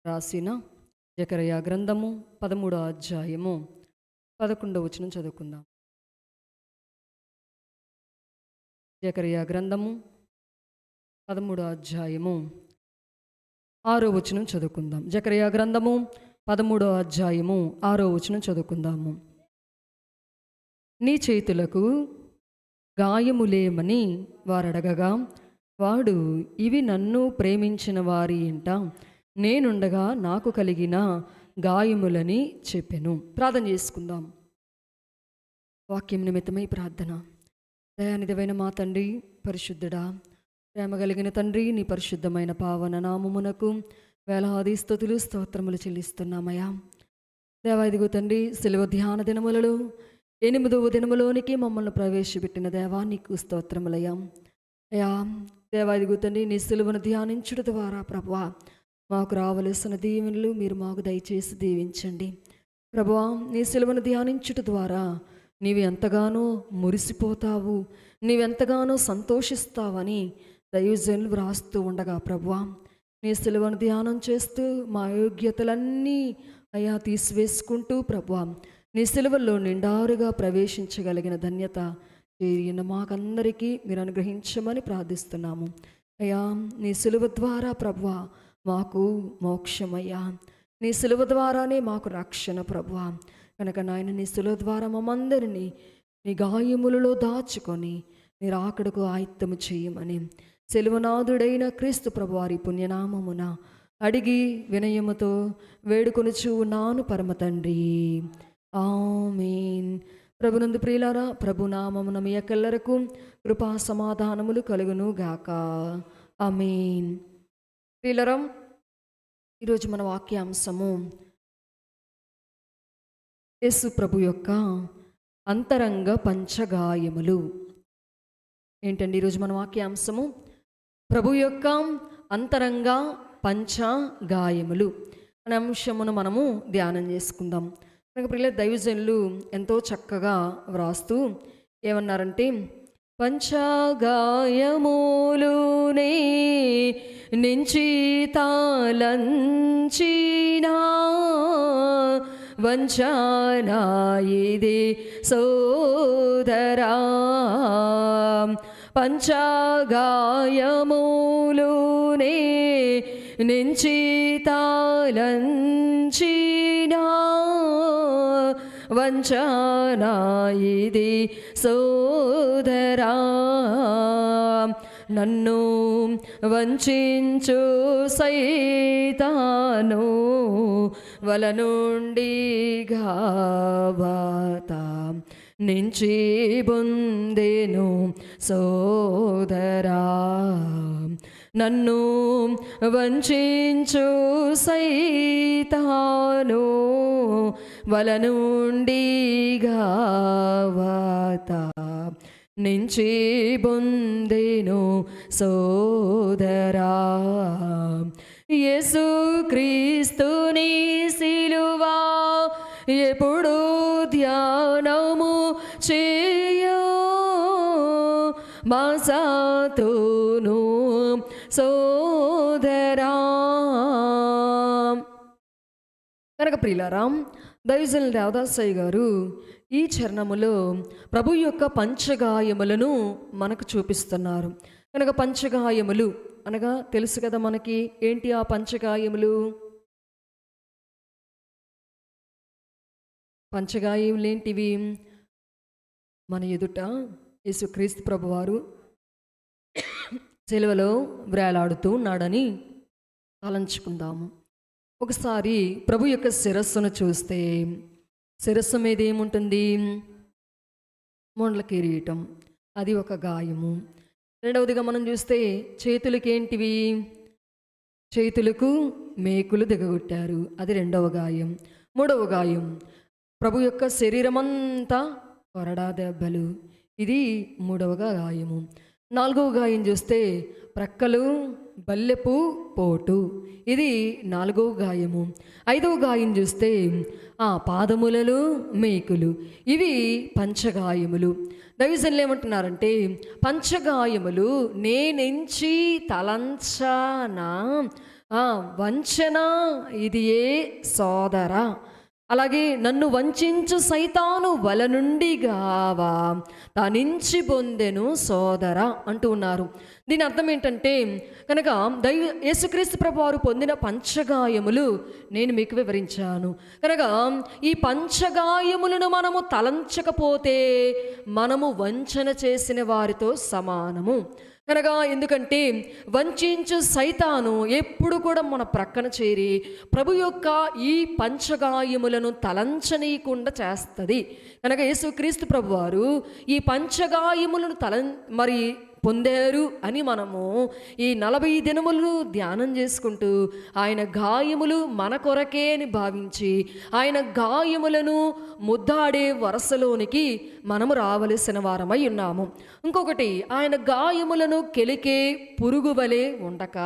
రాసిన జకరయా గ్రంథము 13వ అధ్యాయము 11వ వచనం చదువుకుందాం. జకరయా గ్రంథము 13వ అధ్యాయము 6వ వచనం చదువుకుందాం. జకరయా గ్రంథము 13వ అధ్యాయము 6వ వచనం చదువుకుందాము. నీ చేతులకు గాయములేమని వారడగగా వాడు, ఇవి నన్ను ప్రేమించిన వారి ఇంట నేనుండగా నాకు కలిగిన గాయములని చెప్పెను. ప్రార్థన చేసుకుందాం. వాక్యం నిమిత్తమై ప్రార్థన. దయానిధమైన మా తండ్రి, పరిశుద్ధుడా, ప్రేమ కలిగిన తండ్రి, నీ పరిశుద్ధమైన పావన నామమునకు వేలాది స్తుతులు స్తోత్రములు చెల్లిస్తున్నామయ్యా. దేవా, ఇదిగో తండ్రి, శిలువ ధ్యాన దినములలో 8వ దినములోనికి మమ్మల్ని ప్రవేశపెట్టిన దేవా, నీకు స్తోత్రములయ్యా. అయ్యా దేవా, ఇదిగో తండ్రి, నీ శిలువను ధ్యానించుట ద్వారా ప్రభువా మాకు రావలసిన దీవెనలు మీరు మాకు దయచేసి దీవించండి. ప్రభువా, నీ శిలువను ధ్యానించుట ద్వారా నీవు ఎంతగానో మురిసిపోతావు, నీవెంతగానో సంతోషిస్తావని దైవజనులు వ్రాస్తూ ఉండగా ప్రభువా, నీ శిలువను ధ్యానం చేస్తూ మా యోగ్యతలన్నీ అయ్యా తీసివేసుకుంటూ ప్రభువా నీ శిలువల్లో నిండారుగా ప్రవేశించగలిగిన ధన్యత చేరిన మాకందరికీ మీరు అనుగ్రహించమని ప్రార్థిస్తున్నాము. అయ్యా, నీ శిలువ ద్వారా ప్రభువా మాకు మోక్షమయ్యా, నీ శిలువ ద్వారానే మాకు రక్షణ ప్రభువా. కనుక నాయన, నీ శిలువ ద్వారా మమ్మందరినీ నీ గాయములలో దాచుకొని నీ రాకడకు ఆయుత్తము చేయమని శిలువనాథుడైన క్రీస్తు ప్రభువారి పుణ్యనామమున అడిగి వినయముతో వేడుకొనుచు ఉన్నాను పరమ తండ్రి, ఆమేన్. ప్రభునందు ప్రియులారా, ప్రభునామమున మీ యొక్కెల్లరకు కృపా సమాధానములు కలుగును గాక, ఆమేన్. ప్రియులారా, ఈరోజు మన వాక్యాంశము యేసు ప్రభు యొక్క అంతరంగ పంచగాయములు. ఏంటండి ఈరోజు మన వాక్యాంశము? ప్రభు యొక్క అంతరంగ పంచగాయములు అనే అంశమును మనము ధ్యానం చేసుకుందాం. కనుక ప్రియుల దైవజనులు ఎంతో చక్కగా వ్రాస్తూ ఏమన్నారంటే, పంచగాయములునే నుంచి తాళంచినా వంచనా ఇది సోదరా, పంచగాయములునే నుంచి తాళంచినా వంచనా ఇది సోదరా, నన్ను వంచించు సైతాను వల నుండి గావత నుంచి బొందెను సోదరా, నన్ను వంచించు సైతాను వల నుండి గావత నుంచి బొందెను సోదరా, యేసు క్రీస్తుని సిలువా ఎప్పుడు ధ్యానము చేయో మాసాతోను సోదరా. కనుక ప్రియులారా, దైవజనులు దేవదాసయ్య గారు ఈ చరణములో ప్రభు యొక్క పంచగాయములను మనకు చూపిస్తున్నారు. కనుక పంచగాయములు అనగా తెలుసు కదా మనకి. ఏంటి ఆ పంచగాయములు? పంచగాయములు ఏంటివి? మన ఎదుట యేసుక్రీస్తు ప్రభువారు సిలువలో వేలాడుతూ ఉన్నాడని తలంచుకుందాము. ఒకసారి ప్రభు యొక్క శిరస్సును చూస్తే శిరస్సు మీద ఏముంటుంది? మొండ్ల కిరీటం, అది ఒక గాయము. రెండవదిగా మనం చూస్తే చేతులకి ఏంటివి? చేతులకు మేకులు దిగగొట్టారు, అది రెండవ గాయం. మూడవ గాయం ప్రభు యొక్క శరీరమంతా కొరడా దెబ్బలు, ఇది మూడవ గాయము. నాలుగవ గాయం చూస్తే ప్రక్కలు బల్లెపు పోటు, ఇది నాలుగవ గాయము. ఐదవ గాయం చూస్తే పాదములలో మేకులు, ఇవి పంచగాయములు. దైవజనులు ఏమంటున్నారంటే పంచగాయములు నేనెంచి తలంచానా వంచన ఇది ఏ సోదరా, అలాగే నన్ను వంచించు సైతాను వల నుండి గావా తనించి పొందెను సోదరా అంటూ ఉన్నారు. దీని అర్థం ఏంటంటే కనుక యేసుక్రీస్తు ప్రభు వారు పొందిన పంచగాయములు నేను మీకు వివరించాను. కనుక ఈ పంచగాయములను మనము తలంచకపోతే మనము వంచన చేసిన వారితో సమానము. కనుక ఎందుకంటే వంచించు సైతాను ఎప్పుడు కూడా మన ప్రక్కన చేరి ప్రభు యొక్క ఈ పంచగాయములను తలంచనీయకుండా చేస్తుంది. కనుక యేసుక్రీస్తు ప్రభు వారు ఈ పంచగాయములను పొందారు అని మనము ఈ 40 దినములను ధ్యానం చేసుకుంటూ ఆయన గాయములు మన కొరకే అని భావించి ఆయన గాయములను ముద్దాడే వరసలోనికి మనము రావలసిన వారమై ఉన్నాము. ఇంకొకటి, ఆయన గాయములను కెలికే పురుగు వలె ఉండక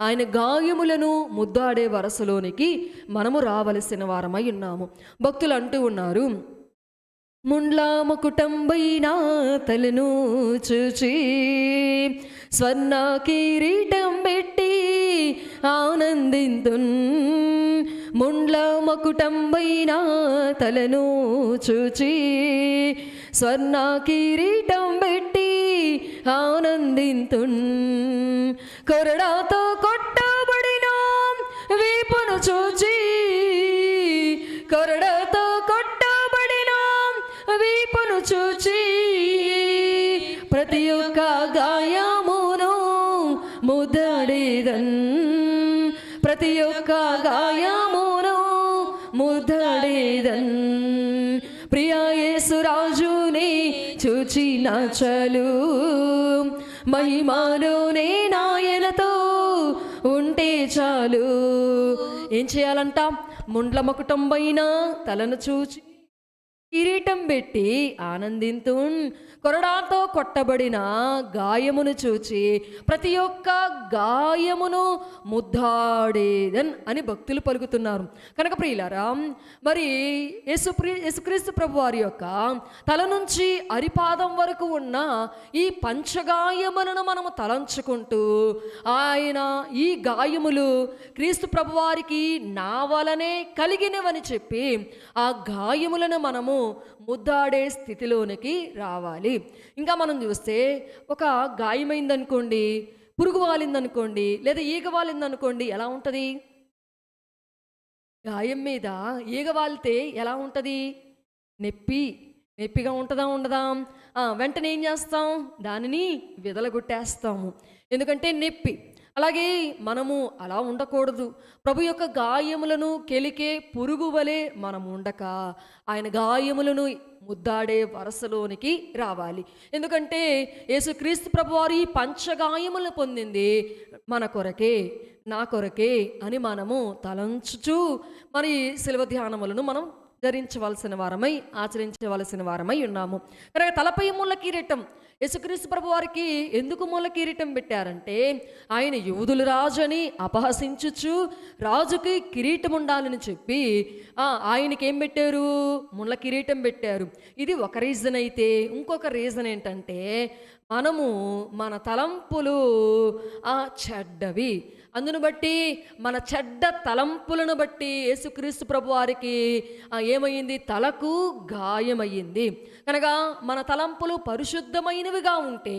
ఆయన గాయములను ముద్దాడే వరసలోనికి మనము రావలసిన వారమై ఉన్నాము. భక్తులు అంటూ ఉన్నారు, ముండ్ల ముకుటంబైనా తలను చూచి స్వర్ణ కిరీటం పెట్టి ఆనందింతున్. ముండ్ల మకుటంబైనా తలను చూచి స్వర్ణ కిరీటం పెట్టి ఆనందింతున్. కొరడాతో కొట్టబడిన వీపును చూచి, కొరడాతో కొట్టబడిన వీపును చూచి ప్రతి ఒక్క గాయమును ముద్దడేదన్. ప్రతి ఒక్క గాయమును ముద్దడేదన్. ప్రియా యేసు రాజుని చూచిన చలు మహిమలోనే నాయనతో ఉంటే చాలు. ఏం చేయాలంట? ముండ్ల మకుటంబైన తలను చూచి కిరీటం పెట్టి ఆనందింతున్. కొరడాతో కొట్టబడిన గాయమును చూచి ప్రతి ఒక్క గాయమును ముద్దాడేదన్ అని భక్తులు పలుకుతున్నారు. కనుక ప్రియులారా, మరి యేసుక్రీస్తు ప్రభు వారి యొక్క తల నుంచి అరిపాదం వరకు ఉన్న ఈ పంచగాయములను మనము తలంచుకుంటూ ఆయన ఈ గాయములు క్రీస్తు ప్రభు వారికి నా వలనే కలిగినవని చెప్పి ఆ గాయములను మనము ముద్దాడే స్థితిలోనికి రావాలి. ఇంకా మనం చూస్తే ఒక గాయమైందనుకోండి, పురుగు వాలిందనుకోండి, లేదా ఈగ వాలిందనుకోండి, ఎలా ఉంటుంది? గాయం మీద ఈగ వాలితే ఎలా ఉంటుంది? నొప్పిగా ఉంటుందా ఉండదా? వెంటనే ఏం చేస్తాం? దానిని విదలగొట్టేస్తాము, ఎందుకంటే నొప్పి. అలాగే మనము అలా ఉండకూడదు. ప్రభు యొక్క గాయములను కెలికే పురుగు వలె మనం ఉండక ఆయన గాయములను ముద్దాడే వరసలోనికి రావాలి. ఎందుకంటే యేసుక్రీస్తు ప్రభు వారు ఈ పంచగాయములను పొందింది మన కొరకే, నా కొరకే అని మనము తలంచుచు మరి శిలువ ధ్యానములను మనం ధరించవలసిన వారమై, ఆచరించవలసిన వారమై ఉన్నాము. కనుక తలపై ముళ్ళ కిరీటం యేసుక్రీస్తు ప్రభు వారికి ఎందుకు ముళ్ళ కిరీటం పెట్టారంటే ఆయన యూదుల రాజు అని అపహసించుచు రాజుకి కిరీటం ఉండాలని చెప్పి ఆయనకి ఏం పెట్టారు? ముళ్ళ కిరీటం పెట్టారు. ఇది ఒక రీజన్ అయితే, ఇంకొక రీజన్ ఏంటంటే మనము మన తలంపులు చెడ్డవి. అందును బట్టి మన చెడ్డ తలంపులను బట్టి యేసుక్రీస్తు ప్రభు వారికి ఏమైంది? తలకు గాయమయ్యింది. కనుక మన తలంపులు పరిశుద్ధమైనవిగా ఉంటే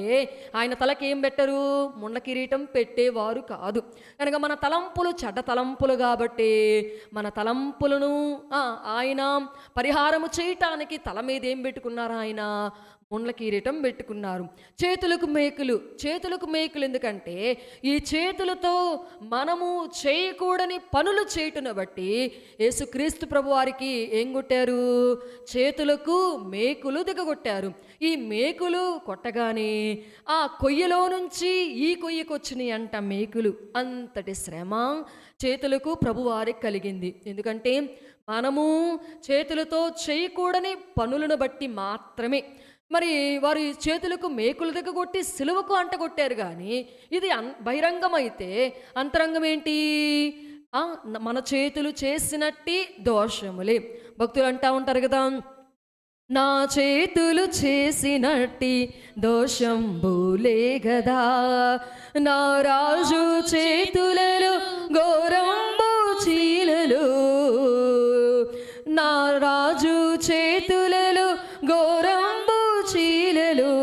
ఆయన తలకి ఏం పెట్టరు? ముండ కిరీటం పెట్టేవారు కాదు. కనుక మన తలంపులు చెడ్డ తలంపులు కాబట్టి మన తలంపులను ఆయన పరిహారము చేయటానికి తల మీద ఏం పెట్టుకున్నారు? ఆయన ముండ్ల కిరీటం పెట్టుకున్నారు. చేతులకు మేకులు ఎందుకంటే ఈ చేతులతో మనము చేయకూడని పనులు చేయటను బట్టి యేసుక్రీస్తు ప్రభు వారికి ఏం కొట్టారు? చేతులకు మేకులు దిగగొట్టారు. ఈ మేకులు కొట్టగానే ఆ కొయ్యలో నుంచి ఈ కొయ్యకు వచ్చినాయి అంట మేకులు. అంతటి శ్రమ చేతులకు ప్రభువారికి కలిగింది. ఎందుకంటే మనము చేతులతో చేయకూడని పనులను బట్టి మాత్రమే మరి వారి చేతులకు మేకులు దగ్గర కొట్టి సిలువకు అంటగొట్టారు. కానీ ఇది బహిరంగమైతే అంతరంగం ఏంటి? మన చేతులు చేసినట్టి దోషములే. భక్తులు అంటూ ఉంటారు కదా, నా చేతులు చేసినట్టి దోషంబులే గదా, నా రాజు చేతులలో ఘోరంబు చీలలు, నా రాజు చేతులలో ఘోరంబు చీలలు,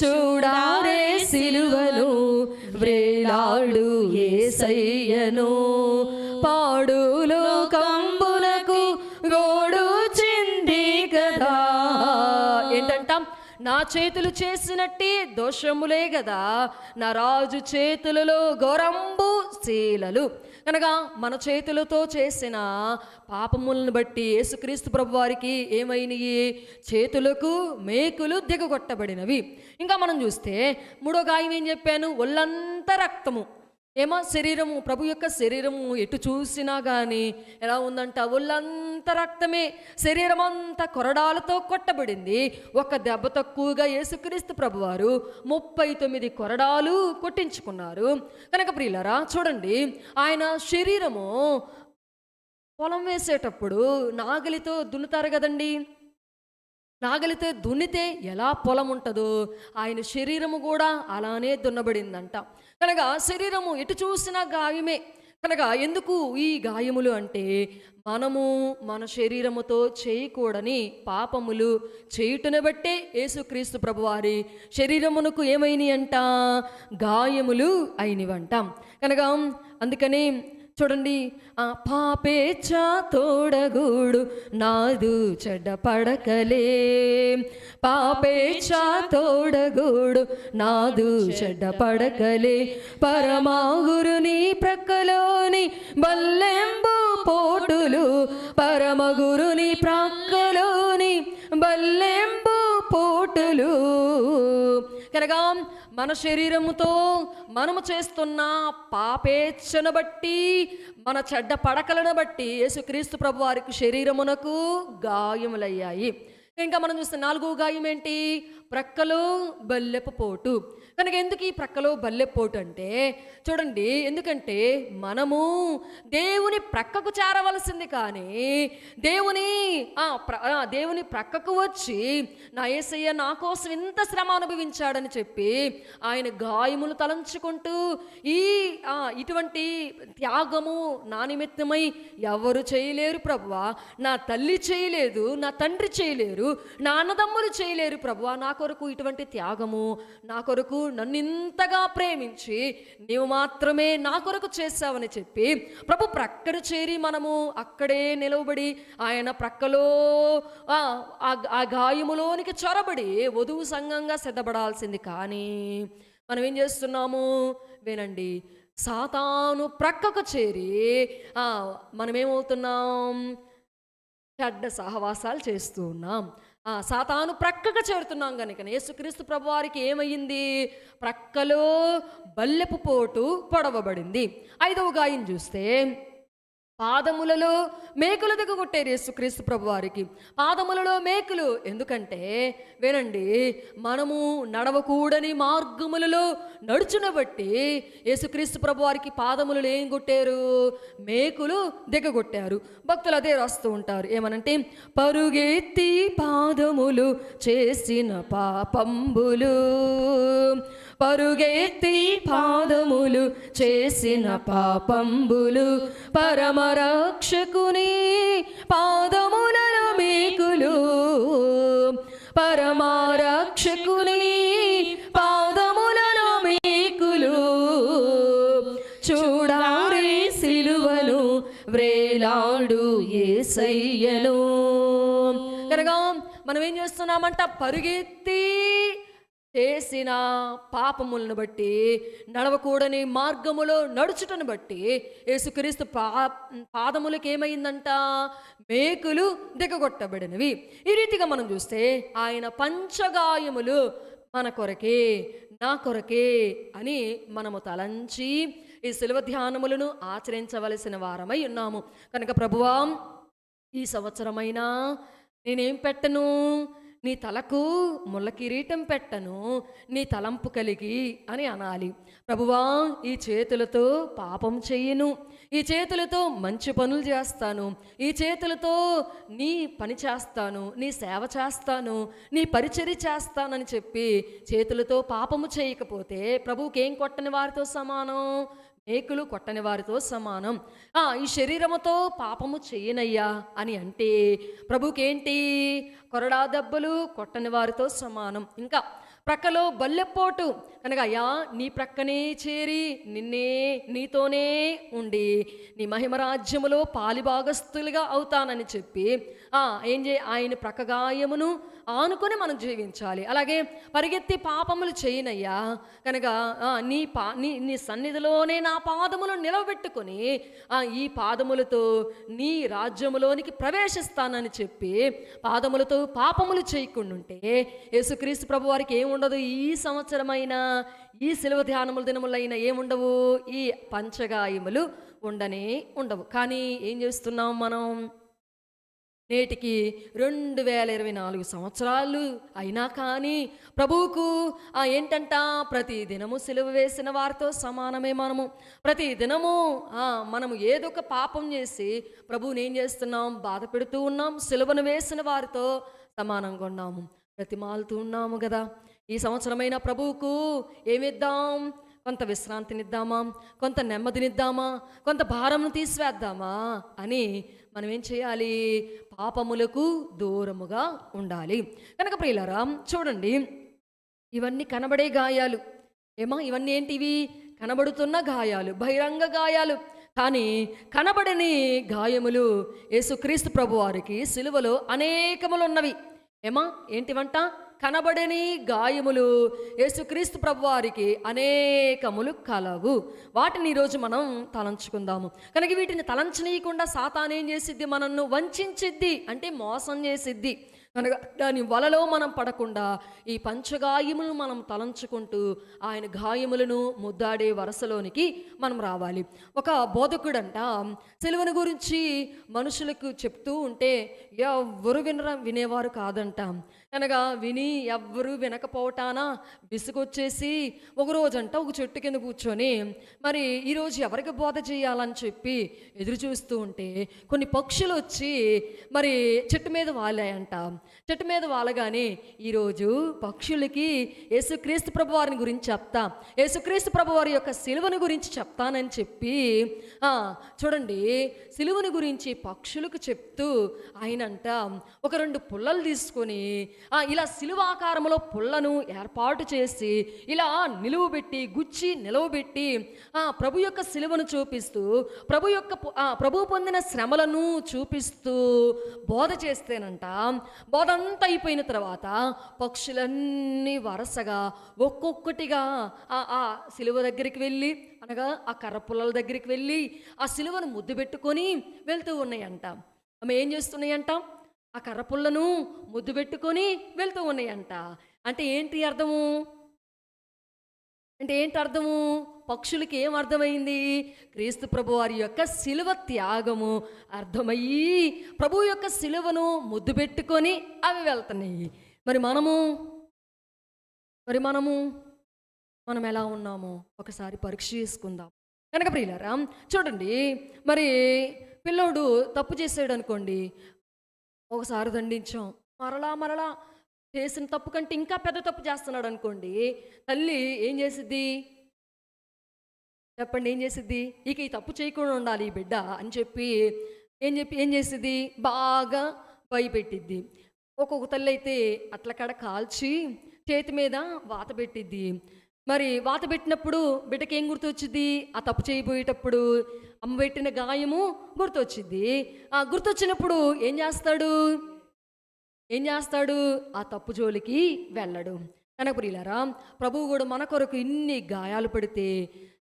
చూడారే సిలువను వ్రేలాడు యేసయ్యను, పాడులో కంబునకు గోడు చింది కదా. ఏంటంటాం? నా చేతులు చేసినట్టి దోషములే కదా, నా రాజు చేతులలో ఘోరంబు శీలలు. కనుక మన చేతులతో చేసిన పాపములను బట్టి యేసుక్రీస్తు ప్రభు వారికి ఏమైనవి? చేతులకు మేకులు దిగగొట్టబడినవి. ఇంకా మనం చూస్తే మూడో గాయం ఏం చెప్పాను? ఒళ్ళంతా రక్తము. ఏమో శరీరము, ప్రభు యొక్క శరీరము ఎటు చూసినా కానీ ఎలా ఉందంట? ఒళ్ళంతా రక్తమే, శరీరం అంతా కొరడాలతో కొట్టబడింది. ఒక దెబ్బ తక్కువగా యేసుక్రీస్తు ప్రభువారు 39 కొరడాలు కొట్టించుకున్నారు. కనుక ప్రియులారా చూడండి, ఆయన శరీరము పొలం వేసేటప్పుడు నాగలితో దున్నుతారు కదండి. నాగలితో దున్నితే ఎలా పొలం ఉంటుందో ఆయన శరీరము కూడా అలానే దున్నబడిందంట. కనుక శరీరము ఎటు చూసినా గాయమే. కనుక ఎందుకు ఈ గాయములు అంటే, మనము మన శరీరముతో చేయకూడని పాపములు చేయుటను బట్టే యేసుక్రీస్తు ప్రభువారి శరీరమునకు ఏమైనాయి అంట? గాయములు అయినవంట. కనుక అందుకని చూడండి, పాపేచ్ఛ తోడగూడు నాదు చెడ్డ పడకలే, పాపేచ్ఛ తోడగూడు నాదు చెడ్డ పడకలే, పరమగురుని ప్రక్కలోని బల్లెంబు పోటులు, పరమగురుని ప్రక్కలోని బల్లెంబు పోటులు. కనుక మన శరీరముతో మనము చేస్తున్న పాపేచ్ఛను బట్టి, మన చెడ్డ పడకలను బట్టి యేసుక్రీస్తు ప్రభు వారికి శరీరమునకు గాయములయ్యాయి. ఇంకా మనం చూస్తే నాలుగో గాయం ఏంటి? ప్రక్కలో బల్లెపు పోటు. కనుక ఎందుకు ఈ ప్రక్కలో బల్లెపోటు అంటే చూడండి, ఎందుకంటే మనము దేవుని ప్రక్కకు చేరవలసింది, కానీ దేవుని ప్రక్కకు వచ్చి నా యేసయ్య నా కోసం ఇంత శ్రమ అనుభవించాడని చెప్పి ఆయన గాయములు తలంచుకుంటూ ఇటువంటి త్యాగము నా నిమిత్తమై ఎవరు చేయలేరు ప్రభువా, నా తల్లి చేయలేదు, నా తండ్రి చేయలేరు, నా అన్నదమ్ములు చేయలేరు ప్రభువా, నా కొరకు ఇటువంటి త్యాగము, నా కొరకు నన్ను ఇంతగా ప్రేమించి నీవు మాత్రమే నా కొరకు చేశావని చెప్పి ప్రభు ప్రక్కన చేరి మనము అక్కడే నిలవబడి ఆయన ప్రక్కలో ఆ గాయములోనికి చొరబడి వధువు సంఘంగా సిద్ధపడాల్సింది. కానీ మనం ఏం చేస్తున్నాము వినండి, సాతాను ప్రక్కకు చేరి మనమేమవుతున్నాం? చెడ్డ సహవాసాలు చేస్తూ ఉన్నాం. సాతాను ప్రక్కగా చేరుతున్నాం కనుక యేసుక్రీస్తు ప్రభువారికి ఏమయ్యింది? ప్రక్కలో బల్లెపు పోటు పొడవబడింది. ఐదవ గాయం చూస్తే పాదములలో మేకులు దిగగొట్టారు యేసుక్రీస్తు ప్రభువారికి. పాదములలో మేకులు ఎందుకంటే వినండి, మనము నడవకూడని మార్గములలో నడుచున బట్టి యేసుక్రీస్తు ప్రభువారికి పాదములలో ఏం కొట్టారు? మేకులు దిగగొట్టారు. భక్తులు అదే రాస్తూ ఉంటారు, ఏమనంటే పరుగెత్తి పాదములు చేసిన పాపంబులు, పరుగెత్తి పాదములు చేసిన పాపంబులు, పరమరక్షకుని పాదములలో మేకులు, పరమరక్షకుని పాదములలో మేకులు, చూడారే సిలువను వ్రేలాడు యేసయ్యను. కనుక మనం ఏం చేస్తున్నామంట? పరుగెత్తి చేసిన పాపములను బట్టి, నడవకూడని మార్గములో నడుచుటను బట్టి యేసుక్రీస్తు పాదములకు ఏమైందంట? మేకులు దిగగొట్టబడినవి. ఈ రీతిగా మనం చూస్తే ఆయన పంచగాయములు మన కొరకే, నా కొరకే అని మనము తలంచి ఈ శిలువ ధ్యానములను ఆచరించవలసిన వారమై ఉన్నాము. కనుక ప్రభువా, ఈ సంవత్సరమైనా నేనేం పెట్టను? నీ తలకు ముళ్ళ కిరీటం పెట్టను, నీ తలంపు కలిగి అని అనాలి. ప్రభువా, ఈ చేతులతో పాపం చెయ్యను, ఈ చేతులతో మంచి పనులు చేస్తాను, ఈ చేతులతో నీ పని చేస్తాను, నీ సేవ చేస్తాను, నీ పరిచర్య చేస్తానని చెప్పి చేతులతో పాపము చేయకపోతే ప్రభువుకి ఏం కొట్టని వారితో సమానం? మేకులు కొట్టని వారితో సమానం. ఈ శరీరముతో పాపము చెయ్యనయ్యా అని అంటే ప్రభుకేంటి? కొరడా దెబ్బలు కొట్టని వారితో సమానం. ఇంకా ప్రక్కలో బల్లెపోటు కనుక, అయ్యా నీ ప్రక్కనే చేరి నీతోనే ఉండి నీ మహిమ రాజ్యములో పాలిభాగస్తులుగా అవుతానని చెప్పి ఆయన ప్రక్కగాయమును ఆనుకొని మనం జీవించాలి. అలాగే పరిగెత్తి పాపములు చేయనయ్యా కనుక నీ సన్నిధిలోనే నా పాదములు నిలవబెట్టుకొని ఈ పాదములతో నీ రాజ్యములోనికి ప్రవేశిస్తానని చెప్పి పాదములతో పాపములు చేయకుండా ఉంటే యేసుక్రీస్తు ప్రభు వారికి ఏముండదు? ఈ సంవత్సరమైనా ఈ శిలువ ధ్యానముల దినములైనా ఏముండవు? ఈ పంచగాయములు ఉండవు. కానీ ఏం చేస్తున్నాం మనం? నేటికి 2024 సంవత్సరాలు అయినా కానీ ప్రభువుకు ఏంటంట? ప్రతి దినము సిలువ వేసిన వారితో సమానమే మనము. ప్రతి దినము మనము ఏదో ఒక పాపం చేసి ప్రభువుని ఏం చేస్తున్నాం? బాధ పెడుతూ ఉన్నాం. సిలువను వేసిన వారితో సమానంగా ఉన్నాము, ప్రతిమాలుతూ ఉన్నాము కదా. ఈ సంవత్సరమైన ప్రభువుకు ఏమిద్దాం? కొంత విశ్రాంతినిద్దామా, కొంత నెమ్మదినిద్దామా, కొంత భారమును తీసివేద్దామా అని మనం ఏం చేయాలి? పాపములకు దూరముగా ఉండాలి. కనుక ప్రియులారా చూడండి, ఇవన్నీ కనబడే గాయాలు. ఇవన్నీ ఏంటివి? కనబడుతున్న గాయాలు, బహిరంగ గాయాలు. కానీ కనబడని గాయములు యేసుక్రీస్తు ప్రభు వారికి సిలువలో అనేకములు ఉన్నవి. ఏంటివంట? కనబడని గాయములు యేసుక్రీస్తు ప్రభువారికి అనేకములు కలవు. వాటిని ఈరోజు మనం తలంచుకుందాము. కనుక వీటిని తలంచనీయకుండా సాతాను ఏం చేసిద్ది? మనల్ని వంచిద్ది, అంటే మోసం చేసిద్ది. కనుక దాని వలలో మనం పడకుండా ఈ పంచగాయములను మనం తలంచుకుంటూ ఆయన గాయములను ముద్దాడే వరసలోనికి మనం రావాలి. ఒక బోధకుడంట సిలువను గురించి మనుషులకు చెప్తూ ఉంటే ఎవ్వరు వినేవారు కాదంట. కనుక విని ఎవ్వరూ వినకపోవటానా విసుగొచ్చేసి ఒకరోజంట ఒక చెట్టు కింద కూర్చొని మరి ఈరోజు ఎవరికి బోధ చేయాలని చెప్పి ఎదురు చూస్తూ ఉంటే కొన్ని పక్షులు వచ్చి మరి చెట్టు మీద వాలాయంట. చెట్టు మీద వాలగానే ఈరోజు పక్షులకి యేసుక్రీస్తు ప్రభు వారిని గురించి చెప్తా, యేసుక్రీస్తు ప్రభు వారి యొక్క సిలువను గురించి చెప్తానని చెప్పి చూడండి, సిలువను గురించి పక్షులకు చెప్తూ ఆయనంట ఒక 2 పుల్లలు తీసుకొని ఇలా సిలువ ఆకారంలో పుల్లను ఏర్పాటు చేసి ఇలా నిలువబెట్టి గుచ్చి నిలవబెట్టి ప్రభు యొక్క సిలువను చూపిస్తూ ప్రభు పొందిన శ్రమలను చూపిస్తూ బోధ చేస్తేనంట, బోధ అంతా అయిపోయిన తర్వాత పక్షులన్నీ వరుసగా ఒక్కొక్కటిగా ఆ సిలువ దగ్గరికి వెళ్ళి, అనగా ఆ కర్ర పుల్లల దగ్గరికి వెళ్ళి ఆ సిలువను ముద్దు పెట్టుకొని వెళ్తూ ఉన్నాయంట. ఆమె ఏం చేస్తున్నాయంట? ఆ కర్రపుల్లను ముద్దు పెట్టుకొని వెళ్తూ ఉన్నాయంట. అంటే ఏంటి అర్థము? పక్షులకి ఏం అర్థమైంది? క్రీస్తు ప్రభు వారి యొక్క సిలువ త్యాగము అర్థమయ్యి ప్రభు యొక్క సిలువను ముద్దు పెట్టుకొని అవి వెళ్తున్నాయి. మరి మనం ఎలా ఉన్నామో ఒకసారి పరీక్ష చేసుకుందాం. కనుక ప్రియులారా చూడండి, మరి పిల్లోడు తప్పు చేసాడు అనుకోండి, ఒకసారి దండించాం, మరలా చేసిన తప్పు కంటే ఇంకా పెద్ద తప్పు చేస్తున్నాడు అనుకోండి, తల్లి ఏం చేసిద్ది? చెప్పండి, ఏం చేసిద్ది? ఇక ఈ తప్పు చేయకుండా ఉండాలి ఈ బిడ్డ అని చెప్పి ఏం చేసిద్ది? బాగా భయపెట్టిద్ది. ఒక్కొక్క తల్లి అయితే అట్లకాడ కాల్చి చేతి మీద వాత పెట్టిద్ది. మరి వాత పెట్టినప్పుడు బిడ్డకి ఏం గుర్తొచ్చింది? ఆ తప్పు చేయబోయేటప్పుడు అమ్మ పెట్టిన గాయము గుర్తొచ్చింది. గుర్తొచ్చినప్పుడు ఏం చేస్తాడు? ఆ తప్పు జోలికి వెళ్ళడు. కనుక ప్రియులారా, ప్రభువు కూడా మన కొరకు ఇన్ని గాయాలు పడితే,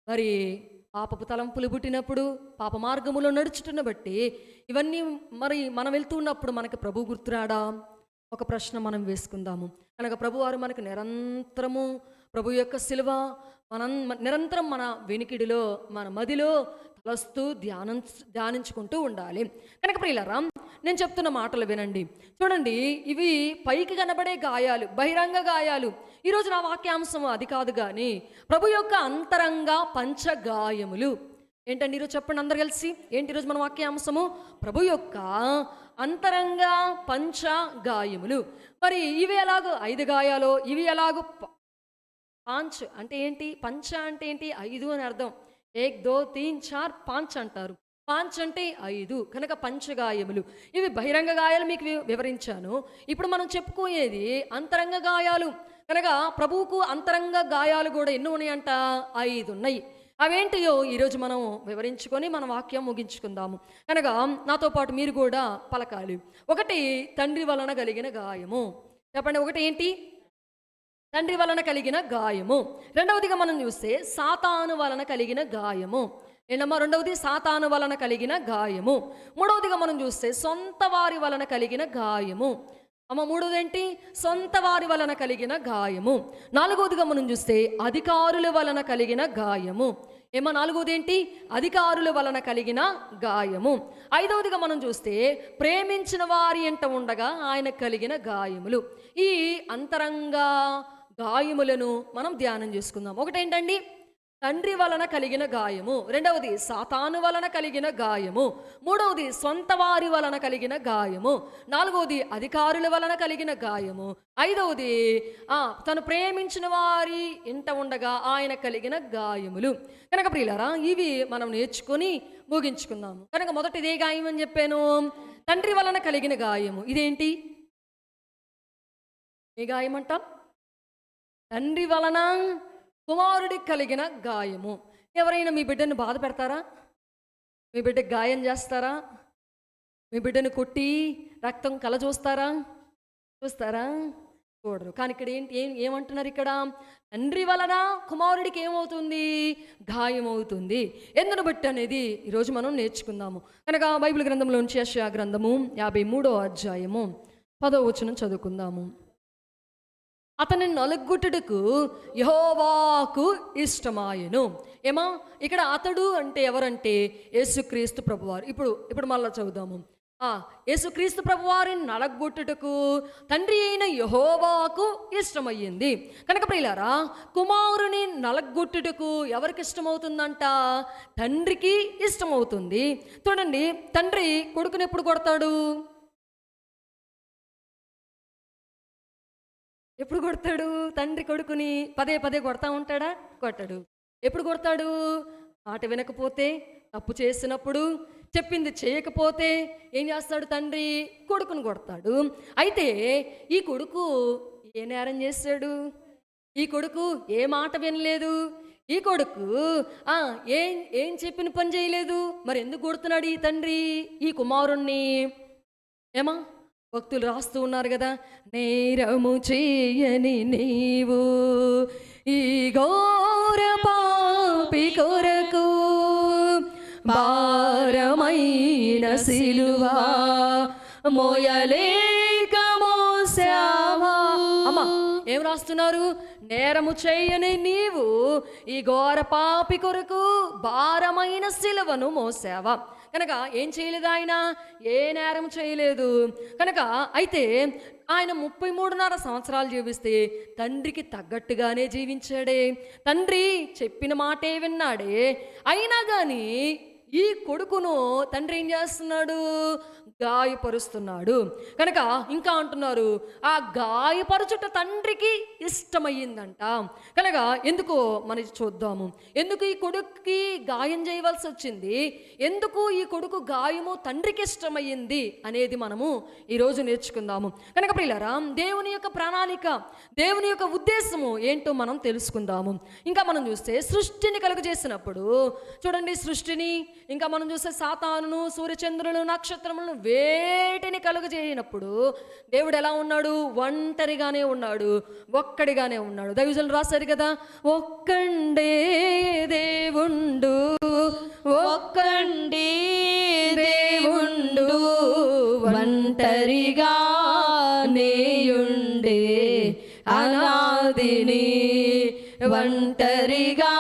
మరి పాపపు తలంపులు పుట్టినప్పుడు, పాప మార్గములో నడుచుటున్న బట్టి ఇవన్నీ మరి మనం వెళ్తూ ఉన్నప్పుడు మనకు ప్రభు గుర్తురాడా? ఒక ప్రశ్న మనం వేసుకుందాము. కనుక ప్రభువారు మనకు నిరంతరము ప్రభు యొక్క సిలువ నిరంతరం మన వెనికిడిలో, మన మదిలో తలస్తూ ధ్యానించుకుంటూ ఉండాలి. కనుక ప్రియులారా, నేను చెప్తున్న మాటలు వినండి. చూడండి, ఇవి పైకి కనబడే గాయాలు, బహిరంగ గాయాలు. ఈరోజు నా వాక్యాంశం అది కాదు, కానీ ప్రభు యొక్క అంతరంగ పంచగాయములు. ఏంటండి ఈరోజు చెప్పండి అందరు కలిసి, ఏంటి ఈరోజు మన వాక్యాంశము? ప్రభు యొక్క అంతరంగ పంచగాయములు. మరి ఇవి ఎలాగో 5 గాయాలు, ఇవి ఎలాగో పాంచ్ అంటే ఏంటి? పంచ అంటే ఏంటి? 5 అని అర్థం. 1 2 3 4 5 అంటారు. పాంచ్ అంటే 5, కనుక పంచగాయములు. ఇవి బహిరంగ గాయాలు మీకు వివరించాను. ఇప్పుడు మనం చెప్పుకునేది అంతరంగ గాయాలు. కనుక ప్రభువుకు అంతరంగ గాయాలు కూడా ఎన్ని ఉన్నాయంట? 5 ఉన్నాయి. అవేంటియో ఈరోజు మనం వివరించుకొని మన వాక్యం ముగించుకుందాము. కనుక నాతో పాటు మీరు కూడా పలకాలి. ఒకటి, తండ్రి వలన కలిగిన గాయము. చెప్పండి, ఒకటి ఏంటి? తండ్రి వలన కలిగిన గాయము. రెండవదిగా మనం చూస్తే సాతాను వలన కలిగిన గాయము. ఏంటమ్మా రెండవది? సాతాను వలన కలిగిన గాయము. మూడవదిగా మనం చూస్తే సొంత వారి వలన కలిగిన గాయము. అమ్మ మూడోది ఏంటి? సొంత వారి వలన కలిగిన గాయము. నాలుగవదిగా మనం చూస్తే అధికారుల వలన కలిగిన గాయము. ఏమో నాలుగోది ఏంటి? అధికారుల వలన కలిగిన గాయము. ఐదవదిగా మనం చూస్తే ప్రేమించిన వారి ఎంట ఉండగా ఆయన కలిగిన గాయములు. ఈ అంతరంగ గాయములను మనం ధ్యానం చేసుకుందాం. ఒకటేంటండి? తండ్రి వలన కలిగిన గాయము. రెండవది సాతాను వలన కలిగిన గాయము. మూడవది సొంత వారి వలన కలిగిన గాయము. నాలుగవది అధికారుల వలన కలిగిన గాయము. ఐదవది తను ప్రేమించిన వారి ఇంట ఉండగా ఆయన కలిగిన గాయములు. కనుక ప్రియులారా, ఇవి మనం నేర్చుకొని ముగించుకుందాము. కనుక మొదటిదే గాయం అని చెప్పాను, తండ్రి వలన కలిగిన గాయము. ఇదేంటి? ఏ గాయం అంటాం? తండ్రి వలన కుమారుడికి కలిగిన గాయము. ఎవరైనా మీ బిడ్డను బాధ పెడతారా? మీ బిడ్డకి గాయం చేస్తారా? మీ బిడ్డను కొట్టి రక్తం కల చూస్తారా? చూడరు. కానీ ఇక్కడ ఏమంటున్నారు ఇక్కడ? తండ్రి వలన కుమారుడికి ఏమవుతుంది? గాయం అవుతుంది. ఎందును బట్టి అనేది ఈరోజు మనం నేర్చుకుందాము. కనుక బైబిల్ గ్రంథంలోంచి యెషయా గ్రంథము 53వ అధ్యాయము 10వ వచనం చదువుకుందాము. అతని నలుగుట్టుటకు యెహోవాకు ఇష్టమాయెను. ఏమా ఇక్కడ అతడు అంటే ఎవరంటే యేసుక్రీస్తు ప్రభువారు. ఇప్పుడు మళ్ళా చదువుదాము. యేసుక్రీస్తు ప్రభువారిని నలగొట్టుటకు తండ్రి అయిన యెహోవాకు ఇష్టమయ్యింది. కనుక ప్రియులారా, కుమారుని నలగొట్టుటకు ఎవరికి ఇష్టమవుతుందంట? తండ్రికి ఇష్టమవుతుంది. చూడండి, తండ్రి కొడుకుని ఎప్పుడు కొడతాడు? ఎప్పుడు కొడతాడు? తండ్రి కొడుకుని పదే పదే కొడతా ఉంటాడా? కొట్టడు. ఎప్పుడు కొడతాడు? మాట వినకపోతే, తప్పు చేసినప్పుడు, చెప్పింది చేయకపోతే ఏం చేస్తాడు? తండ్రి కొడుకుని కొడతాడు. అయితే ఈ కొడుకు ఏ నేరం చేశాడు? ఈ కొడుకు ఏ మాట వినలేదు. ఈ కొడుకు ఏం చెప్పిన పని చేయలేదు. మరి ఎందుకు కొడుతున్నాడు ఈ తండ్రి ఈ కుమారుణ్ణి? ఏమా భక్తులు రాస్తూ ఉన్నారు కదా, నేరము చేయని నీవు ఈ ఘోర పాపి కొరకు భారమైన సిలువా మోయలేక మోసావా. అమ్మా ఏం రాస్తున్నారు? నేరము చేయని నీవు ఈ ఘోర పాపి కొరకు భారమైన సిలువను మోసావా. కనుక ఏం చేయలేదు ఆయన? ఏ నేరం చేయలేదు. కనుక అయితే ఆయన 33.5 సంవత్సరాలు జీవిస్తే తండ్రికి తగ్గట్టుగానే జీవించాడే. తండ్రి చెప్పిన మాటే విన్నాడే. అయినా కానీ ఈ కొడుకును తండ్రి ఏం చేస్తున్నాడు? గాయపరుస్తున్నాడు. కనుక ఇంకా అంటున్నారు, ఆ గాయపరచుట తండ్రికి ఇష్టమయ్యిందంట. కనుక ఎందుకో మనం చూద్దాము. ఎందుకు ఈ కొడుకుకి గాయం చేయవలసి వచ్చింది? ఎందుకు ఈ కొడుకు గాయము తండ్రికి ఇష్టమయ్యింది అనేది మనము ఈరోజు నేర్చుకుందాము. కనుక ప్రియులారా, దేవుని యొక్క ప్రణాళిక, దేవుని యొక్క ఉద్దేశము ఏంటో మనం తెలుసుకుందాము. ఇంకా మనం చూస్తే సృష్టిని కలుగజేసినప్పుడు చూడండి, సృష్టిని ఇంకా మనం చూస్తే సాతానును, సూర్యచంద్రులను, నక్షత్రములను వేటిని కలుగజేయనప్పుడు దేవుడు ఎలా ఉన్నాడు? ఒంటరిగానే ఉన్నాడు, ఒక్కడిగానే ఉన్నాడు. దైవజనులు రాశారు కదా, ఒక్కండే దేవుండు, ఒక్కండే దేవుండు, ఒంటరిగా నేయుండే అనాదిని, ఒంటరిగా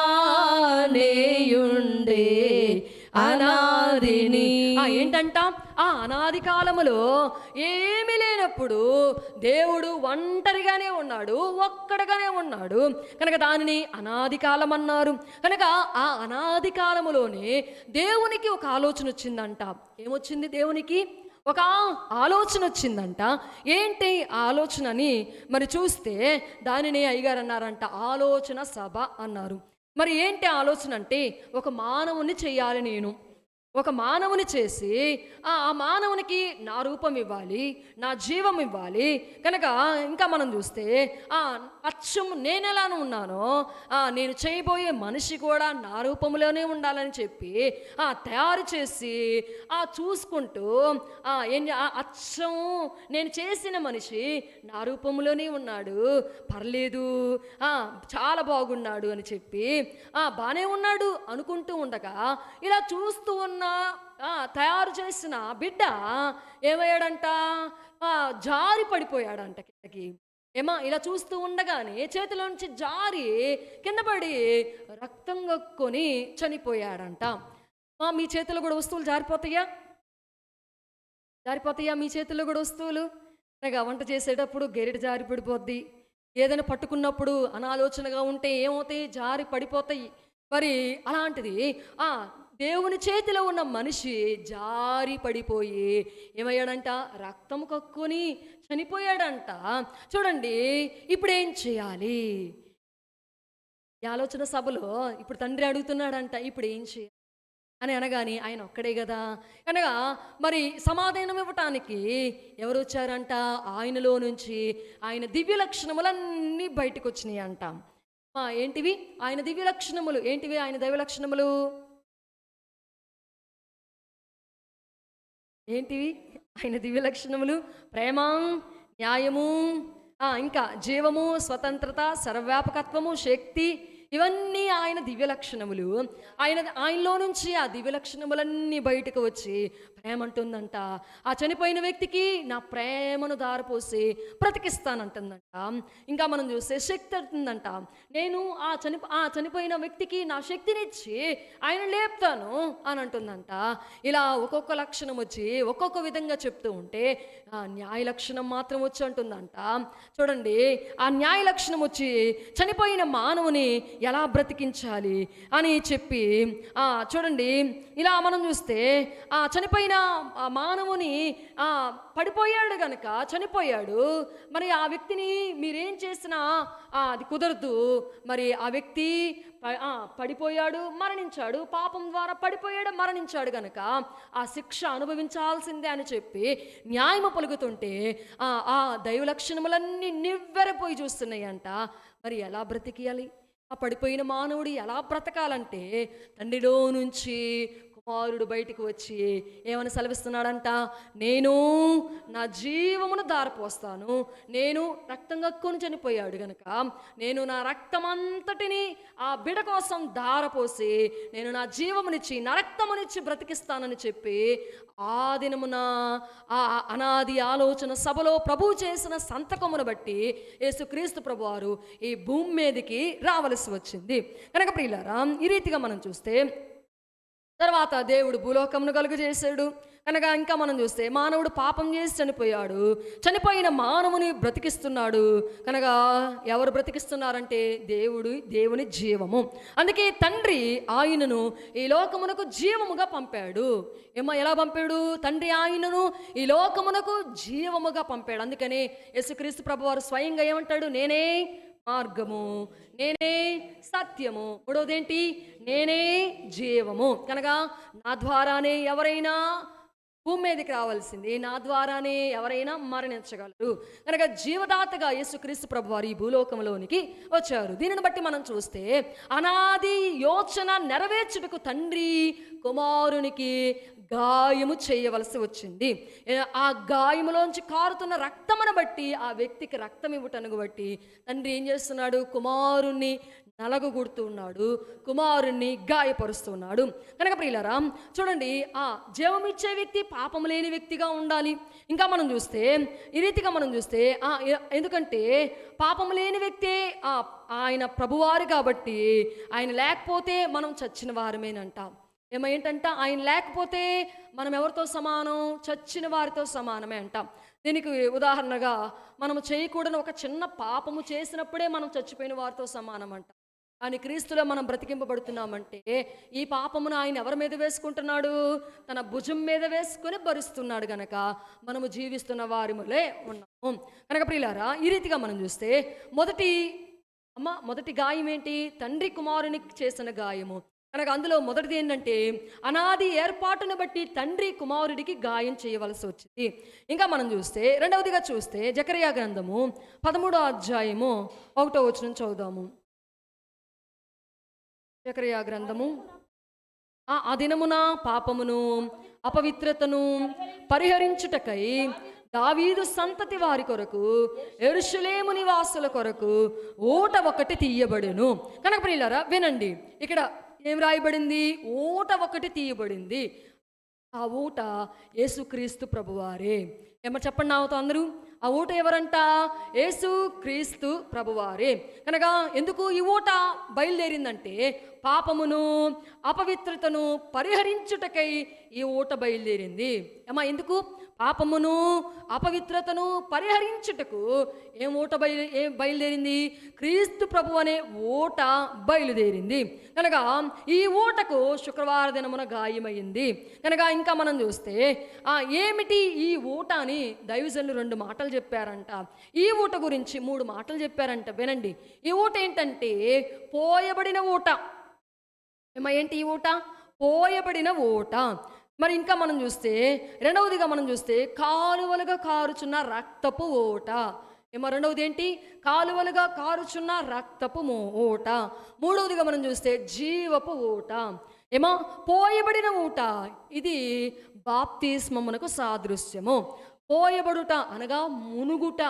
నేయుండే అనాదిని. ఏంటంట? ఆ అనాది కాలములో ఏమీ లేనప్పుడు దేవుడు ఒంటరిగానే ఉన్నాడు, ఒక్కడిగానే ఉన్నాడు కనుక దానిని అనాది కాలం అన్నారు. కనుక ఆ అనాది కాలములోనే దేవునికి ఒక ఆలోచన వచ్చిందంట. ఏమొచ్చింది? దేవునికి ఒక ఆలోచన వచ్చిందంట. ఏంటి ఆ ఆలోచనని మరి చూస్తే దానిని అయ్యగారు అన్నారంట ఆలోచన సభ అన్నారు. మరి ఏంటి ఆలోచన అంటే, ఒక మానవుని చెయ్యాలి నేను, ఒక మానవుని చేసి ఆ మానవునికి నా రూపం ఇవ్వాలి, నా జీవం ఇవ్వాలి. కనుక ఇంకా మనం చూస్తే అచ్చం నేను ఎలా ఉన్నానో నేను చేయబోయే మనిషి కూడా నా రూపంలోనే ఉండాలని చెప్పి తయారు చేసి చూసుకుంటూ అచ్చం నేను చేసిన మనిషి నా రూపంలోనే ఉన్నాడు, పర్లేదు, చాలా బాగున్నాడు అని చెప్పి బాగానే ఉన్నాడు అనుకుంటూ ఉండగా ఇలా చూస్తూ ఉన్న తయారు చేసిన బిడ్డ ఏమయ్యాడంట? జారి పడిపోయాడంట కిందకి. ఇలా చూస్తూ ఉండగానే చేతిలోంచి జారి కింద పడి రక్తం కక్కుని చనిపోయాడంట. మీ చేతిలో కూడా వస్తువులు జారిపోతాయా? మీ చేతుల్లో కూడా వస్తువులు? వంట చేసేటప్పుడు గెరిట జారి పడిపోద్ది, ఏదైనా పట్టుకున్నప్పుడు అనాలోచనగా ఉంటే ఏమవుతాయి? జారి పడిపోతాయి. మరి అలాంటిది దేవుని చేతిలో ఉన్న మనిషి జారి పడిపోయి ఏమయ్యాడంట? రక్తం కక్కుని చనిపోయాడంట. చూడండి, ఇప్పుడు ఏం చేయాలి? ఈ ఆలోచన సభలో ఇప్పుడు తండ్రి అడుగుతున్నాడంట, ఇప్పుడు ఏం చేయాలి అని అనగానే ఆయన ఒక్కడే కదా. కనుక మరి సమాధానం ఇవ్వటానికి ఎవరు వచ్చారంట? ఆయనలో నుంచి ఆయన దివ్య లక్షణములన్నీ బయటకు వచ్చినాయి అంట. ఏంటివి ఆయన దివ్య లక్షణములు? ఏంటివి ఆయన దైవ లక్షణములు? ఏంటివి ఆయన దివ్య లక్షణములు? ప్రేమ, న్యాయము, ఇంకా జీవము, స్వతంత్రత, సర్వవ్యాపకత్వము, శక్తి, ఇవన్నీ ఆయన దివ్య లక్షణములు. ఆయనలో నుంచి ఆ దివ్య లక్షణములన్నీ బయటకు వచ్చి ప్రేమ అంటుందంట. ఆ చనిపోయిన వ్యక్తికి నా ప్రేమను దారిపోసి బ్రతికిస్తానంటుందంట. ఇంకా మనం చూస్తే శక్తి అంటుందంట, నేను ఆ చనిపోయిన వ్యక్తికి నా శక్తినిచ్చి ఆయన లేపుతాను అని అంటుందంట. ఇలా ఒక్కొక్క లక్షణం వచ్చి ఒక్కొక్క విధంగా చెప్తూ ఉంటే న్యాయ లక్షణం మాత్రం వచ్చి అంటుందంట. చూడండి, ఆ న్యాయ లక్షణం వచ్చి చనిపోయిన మానవుని ఎలా బ్రతికించాలి అని చెప్పి చూడండి, ఇలా మనం చూస్తే చనిపోయిన మానవుని పడిపోయాడు గనక చనిపోయాడు. మరి ఆ వ్యక్తిని మీరేం చేసినా అది కుదరదు. మరి ఆ వ్యక్తి పడిపోయాడు, మరణించాడు, పాపం ద్వారా పడిపోయాడు, మరణించాడు గనక ఆ శిక్ష అనుభవించాల్సిందే అని చెప్పి న్యాయము పలుకుతుంటే ఆ దైవ లక్షణములన్నీ నివ్వెరపోయి చూస్తున్నాయంట. మరి ఎలా బ్రతికియాలి? పడిపోయిన మానవుడు ఎలా బ్రతకాలంటే తండ్రిలో నుంచి కుమారుడు బయటికి వచ్చి ఏమని సెలవిస్తున్నాడంట? నేను నా జీవమును దారపోస్తాను, నేను రక్తం కక్కుని చనిపోయాడు గనక నేను నా రక్తమంతటిని ఆ బిడ కోసం దారపోసి నేను నా జీవమునిచ్చి నా రక్తమునిచ్చి బ్రతికిస్తానని చెప్పి ఆ దినమున ఆ అనాది ఆలోచన సభలో ప్రభువు చేసిన సంతకమును బట్టి యేసుక్రీస్తు ప్రభువారు ఈ భూమి మీదకి రావలసి వచ్చింది. కనుక ప్రియులారా, ఈ రీతిగా మనం చూస్తే తర్వాత దేవుడు భూలోకమును కలుగజేశాడు. కనుక ఇంకా మనం చూస్తే మానవుడు పాపం చేసి చనిపోయాడు, చనిపోయిన మానవుని బ్రతికిస్తున్నాడు. కనుక ఎవరు బ్రతికిస్తున్నారంటే దేవుని జీవము. అందుకే తండ్రి ఆయనను ఈ లోకమునకు జీవముగా పంపాడు. ఎలా పంపాడు? తండ్రి ఆయనను ఈ లోకమునకు జీవముగా పంపాడు. అందుకనే యేసుక్రీస్తు ప్రభువారు స్వయంగా ఏమంటాడు? నేనే మార్గము, నేనే సత్యము, మూడోదేంటి? నేనే జీవము. కనుక నా ద్వారానే ఎవరైనా భూమి మీదకి రావాల్సింది, నా ద్వారానే ఎవరైనా మరణించగలరు. కనుక జీవదాతగా యేసుక్రీస్తు ప్రభువారు ఈ భూలోకంలోనికి వచ్చారు. దీనిని బట్టి మనం చూస్తే అనాది యోచన నెరవేర్చుటకు తండ్రి కుమారునికి గాయము చేయవలసి వచ్చింది. ఆ గాయములోంచి కారుతున్న రక్తమును బట్టి ఆ వ్యక్తికి రక్తం ఇవ్వటానికి బట్టి తండ్రి ఏం చేస్తున్నాడు? కుమారుణ్ణి నలగొడుతున్నాడు, కుమారుణ్ణి గాయపరుస్తున్నాడు. కనుక ప్రియులారా చూడండి, ఆ జీవమిచ్చే వ్యక్తి పాపం లేని వ్యక్తిగా ఉండాలి. ఇంకా మనం చూస్తే ఈ రీతిగా మనం చూస్తే ఎందుకంటే పాపం లేని వ్యక్తే ఆయన ప్రభువారు కాబట్టి ఆయన లేకపోతే మనం చచ్చిన వారమేనంట. ఏంటంట, ఆయన లేకపోతే మనం ఎవరితో సమానం? చచ్చిన వారితో సమానమే అంటాం. దీనికి ఉదాహరణగా మనము చేయకూడని ఒక చిన్న పాపము చేసినప్పుడే మనం చచ్చిపోయిన వారితో సమానం అంట. కానీ క్రీస్తులో మనం బ్రతికింపబడుతున్నామంటే ఈ పాపమును ఆయన ఎవరి మీద వేసుకుంటున్నాడు? తన భుజం మీద వేసుకొని భరిస్తున్నాడు గనక మనము జీవిస్తున్న వారిములే ఉన్నాము. కనుక ప్రియులారా, ఈ రీతిగా మనం చూస్తే మొదటి గాయం ఏంటి? తండ్రి కుమారునికి చేసిన గాయము. కనుక అందులో మొదటిది ఏంటంటే అనాది ఏర్పాటును బట్టి తండ్రి కుమారుడికి గాయం చేయవలసి వచ్చింది. ఇంకా మనం చూస్తే రెండవదిగా చూస్తే జకర్యా గ్రంథము 13వ అధ్యాయము 1వ వచనం చదువుదాము. జకర్యా గ్రంథము. ఆ దినమున పాపమును అపవిత్రతను పరిహరించుటకై దావీదు సంతతి వారి కొరకు యెరూషలేము నివాసుల కొరకు ఊట ఒకటి తీయబడెను. కనుక ప్రియులారా వినండి, ఇక్కడ ఏం రాయబడింది? ఊట ఒకటి తీయబడింది. ఆ ఊట యేసుక్రీస్తు ప్రభువారే. చెప్పండి నాతో అందరూ, ఆ ఊట ఎవరంట? యేసుక్రీస్తు ప్రభువారే. కనుక ఎందుకు ఈ ఊట బయలుదేరిందంటే పాపమును అపవిత్రతను పరిహరించుటకై ఈ ఊట బయలుదేరింది. ఎందుకు? పాపమును అపవిత్రతను పరిహరించుటకు ఏం బయలుదేరింది? క్రీస్తు ప్రభు అనే ఊట బయలుదేరింది. కనుక ఈ ఊటకు శుక్రవార దినమున గాయమైంది. కనుక ఇంకా మనం చూస్తే ఏమిటి ఈ ఊట అని దైవజనులు 2 మాటలు చెప్పారంట. ఈ ఊట గురించి 3 మాటలు చెప్పారంట. వినండి, ఈ ఊట ఏంటంటే పోయబడిన ఊట. ఏంటి ఈ ఊట? పోయబడిన ఊట. మరి ఇంకా మనం చూస్తే రెండవదిగా మనం చూస్తే కాలువలుగా కారుచున్న రక్తపు ఊట. రెండవది ఏంటి? కాలువలుగా కారుచున్న రక్తపు ఊట. మూడవదిగా మనం చూస్తే జీవపు ఊట. పోయబడిన ఊట. ఇది బాప్తిస్మమునకు సాదృశ్యము. పోయబడుట అనగా మునుగుట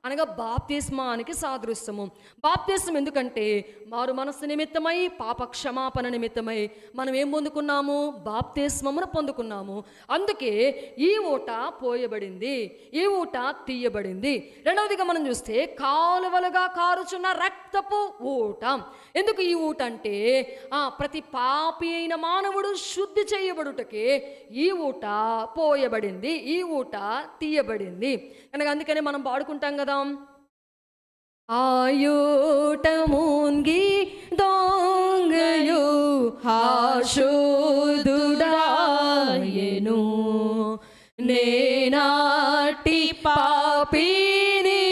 అనగా బాప్తిస్మానికి సాదృశ్యము. బాప్తిస్మం ఎందుకంటే మారు మనస్సు నిమిత్తమై పాప క్షమాపణ నిమిత్తమై మనం ఏం పొందుకున్నాము? బాప్తిస్మమును పొందుకున్నాము. అందుకే ఈ ఊట పోయబడింది, ఈ ఊట తీయబడింది. రెండవదిగా మనం చూస్తే కాలువలుగా కారుచున్న రక్తపు ఊట. ఎందుకు ఈ ఊట అంటే ప్రతి పాపి అయిన మానవుడు శుద్ధి చేయబడుటకే ఈ ఊట పోయబడింది, ఈ ఊట తీయబడింది. కనుక అందుకనే మనం పాడుకుంటాం కదా, ఆయూట మున్గి దొంగయు హాశుదుడాయెను నేనాటి పాపిని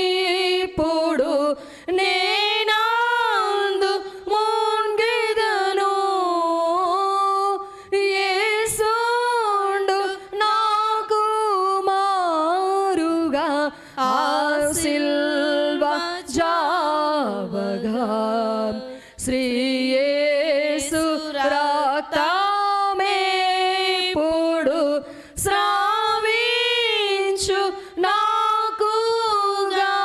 ఇప్పుడు నేనందు మున్గిదను యేసుండు నాకు మారుగా సిల్వ జావగా శ్రీ యేసు రక్తమే ఇప్పుడు స్రవించు నాకుగా.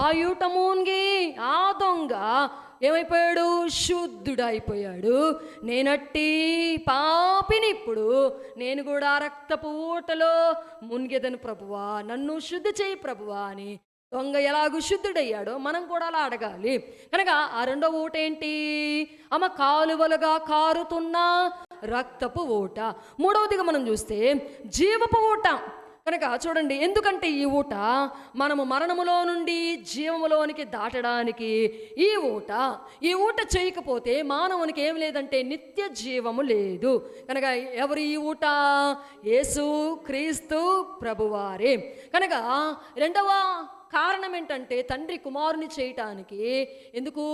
ఆయుట మునిగి ఆ దొంగ ఏమైపోయాడు? శుద్ధుడైపోయాడు. నేనట్టి పాపిని ఇప్పుడు నేను కూడా రక్తపు ఊటలో మునిగెదను ప్రభువా, నన్ను శుద్ధి చేయి ప్రభువా అని దొంగ ఎలాగూ శుద్ధుడయ్యాడో మనం కూడా అలా అడగాలి. కనుక ఆ రెండో ఊట ఏంటి? కాలువలుగా కారుతున్న రక్తపు ఊట. మూడవదిగా మనం చూస్తే జీవపు ఊట. కనుక చూడండి, ఎందుకంటే ఈ ఊట మనము మరణములో నుండి జీవములోనికి దాటడానికి ఈ ఊట చేయకపోతే మానవునికి ఏం లేదంటే నిత్య జీవము లేదు. కనుక ఎవరు ఈ ఊట? యేసు క్రీస్తు ప్రభువారే. కనుక రెండవ కారణం ఏంటంటే తండ్రి కుమారుని చేయటానికి. ఎందుకు?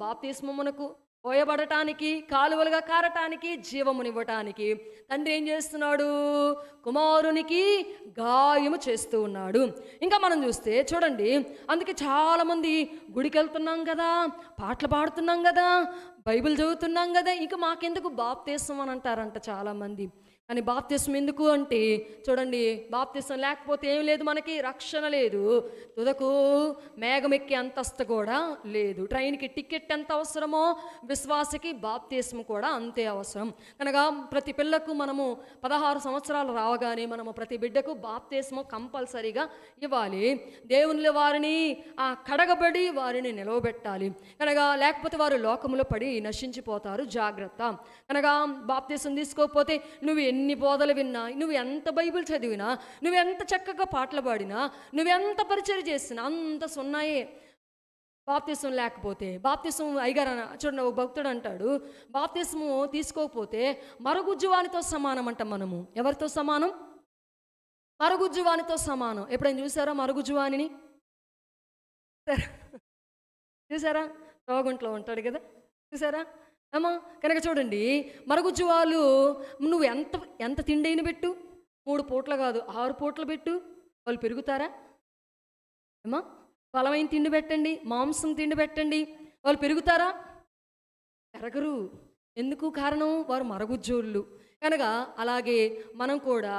బాప్తిస్మమునకు పోయబడటానికి, కాలువలుగా కారటానికి, జీవమునివ్వటానికి తండ్రి ఏం చేస్తున్నాడు? కుమారునికి గాయము చేస్తూ ఉన్నాడు. ఇంకా మనం చూస్తే చూడండి, అందుకే చాలామంది గుడికి వెళ్తున్నాం కదా, పాటలు పాడుతున్నాం కదా, బైబిల్ చదువుతున్నాం కదా, ఇంకా మాకెందుకు బాప్తిస్మం అని అంటారంట చాలామంది. కానీ బాప్తిస్మం ఎందుకు అంటే చూడండి, బాప్తిస్మం లేకపోతే ఏం లేదు, మనకి రక్షణ లేదు. తుదకు మేఘం ఎక్కే అంతస్తు కూడా లేదు. ట్రైన్కి టికెట్ ఎంత అవసరమో విశ్వాసకి బాప్తిస్మం కూడా అంతే అవసరం. కనుక ప్రతి పిల్లకు మనము 16 సంవత్సరాలు రావగానే మనము ప్రతి బిడ్డకు బాప్తిస్మం కంపల్సరీగా ఇవ్వాలి. దేవునిలో వారిని కడగబడి వారిని నిలవబెట్టాలి. కనుక లేకపోతే వారు లోకములో పడి నశించిపోతారు, జాగ్రత్త. అనగా బాప్తీసం తీసుకోకపోతే నువ్వు ఎన్ని బోధలు విన్నా, నువ్వు ఎంత బైబిల్ చదివినా, నువ్వు ఎంత చక్కగా పాటలు పాడినా, నువ్వెంత పరిచయం చేసినా అంత సున్నాయే. బాప్తిసం లేకపోతే, బాప్తిసం అయ్యగారు చూడండి, ఒక భక్తుడు అంటాడు, బాప్తిసము తీసుకోకపోతే మరుగుజ్జువానితో సమానం అంట. మనము ఎవరితో సమానం? మరుగుజ్జువానితో సమానం. ఎప్పుడైనా చూసారా మరుగుజ్జువానిని? చూసారా? రోగుంట్లో ఉంటాడు కదా, చూసారా అమ్మా? కనుక చూడండి, మరుగుజ్జువాళ్ళు నువ్వు ఎంత ఎంత తిండిని పెట్టు, 3 పూటలు కాదు 6 పూటలు పెట్టు, వాళ్ళు పెరుగుతారా అమ్మా? బలమైన తిండి పెట్టండి, మాంసం తిండి పెట్టండి, వాళ్ళు పెరుగుతారా? పెరగరు. ఎందుకు? కారణం వారు మరుగుజ్జోళ్ళు కనుక. అలాగే మనం కూడా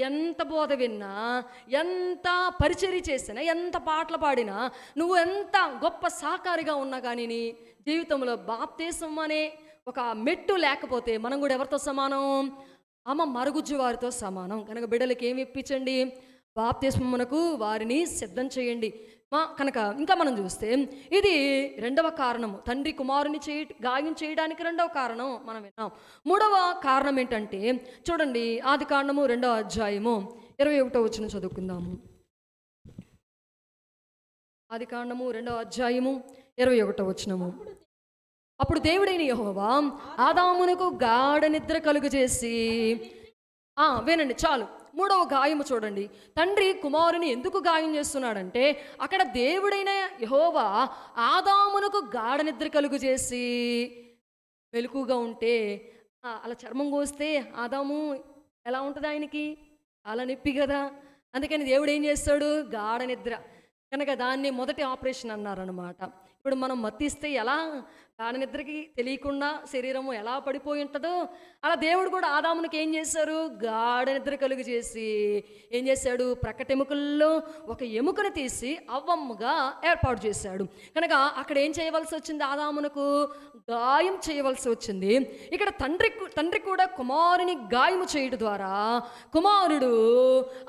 ఎంత బోధ విన్నా, ఎంత పరిచర్య చేసినా, ఎంత పాటలు పాడినా, నువ్వు ఎంత గొప్ప సహకారిగా ఉన్నా కానీ నీ జీవితంలో బాప్తీసం అనే ఒక మెట్టు లేకపోతే మనం కూడా ఎవరితో సమానం? మరుగుజ్జు వారితో సమానం. కనుక బిడ్డలకి ఏమి ఇప్పించండి? బాప్తీసమునకు వారిని సిద్ధం చేయండి. కనుక ఇంకా మనం చూస్తే ఇది 2వ కారణము, తండ్రి కుమారుని గాయం చేయడానికి 2వ కారణం మనం విన్నాం. 3వ కారణం ఏంటంటే చూడండి, ఆదికాండము 2వ అధ్యాయము 21వ వచనం చదువుకుందాము. ఆదికాండము 2వ అధ్యాయము 21వ వచనము. అప్పుడు దేవుడైన యెహోవా ఆదామునకు గాఢ నిద్ర కలుగజేసి, వినండి చాలు. 3వ గాయము చూడండి, తండ్రి కుమారుని ఎందుకు గాయం చేస్తున్నాడంటే అక్కడ దేవుడైన యెహోవా ఆదామునకు గాఢ నిద్ర కలుగు చేసి, మెలకుగా ఉంటే అలా చర్మం కోస్తే ఆదాము ఎలా ఉంటుంది? ఆయనకి అలా నొప్పి కదా. అందుకని దేవుడు ఏం చేస్తాడు? గాఢ నిద్ర. కనుక దాన్ని మొదటి ఆపరేషన్ అన్నారనమాట. ఇప్పుడు మనం మత్తిస్తే ఎలా గాఢ నిద్రకి తెలియకుండా శరీరము ఎలా పడిపోయి ఉంటుందో, అలా దేవుడు కూడా ఆదామునికి ఏం చేశారు? గాఢ నిద్ర కలుగు చేసి ఏం చేశాడు? ప్రక్కటెముకల్లో ఒక ఎముకను తీసి అవ్వమ్మగా ఏర్పాటు చేశాడు. కనుక అక్కడ ఏం చేయవలసి వచ్చింది? ఆదామునకు గాయం చేయవలసి వచ్చింది. ఇక్కడ తండ్రి కూడా కుమారుని గాయము చేయడం ద్వారా కుమారుడు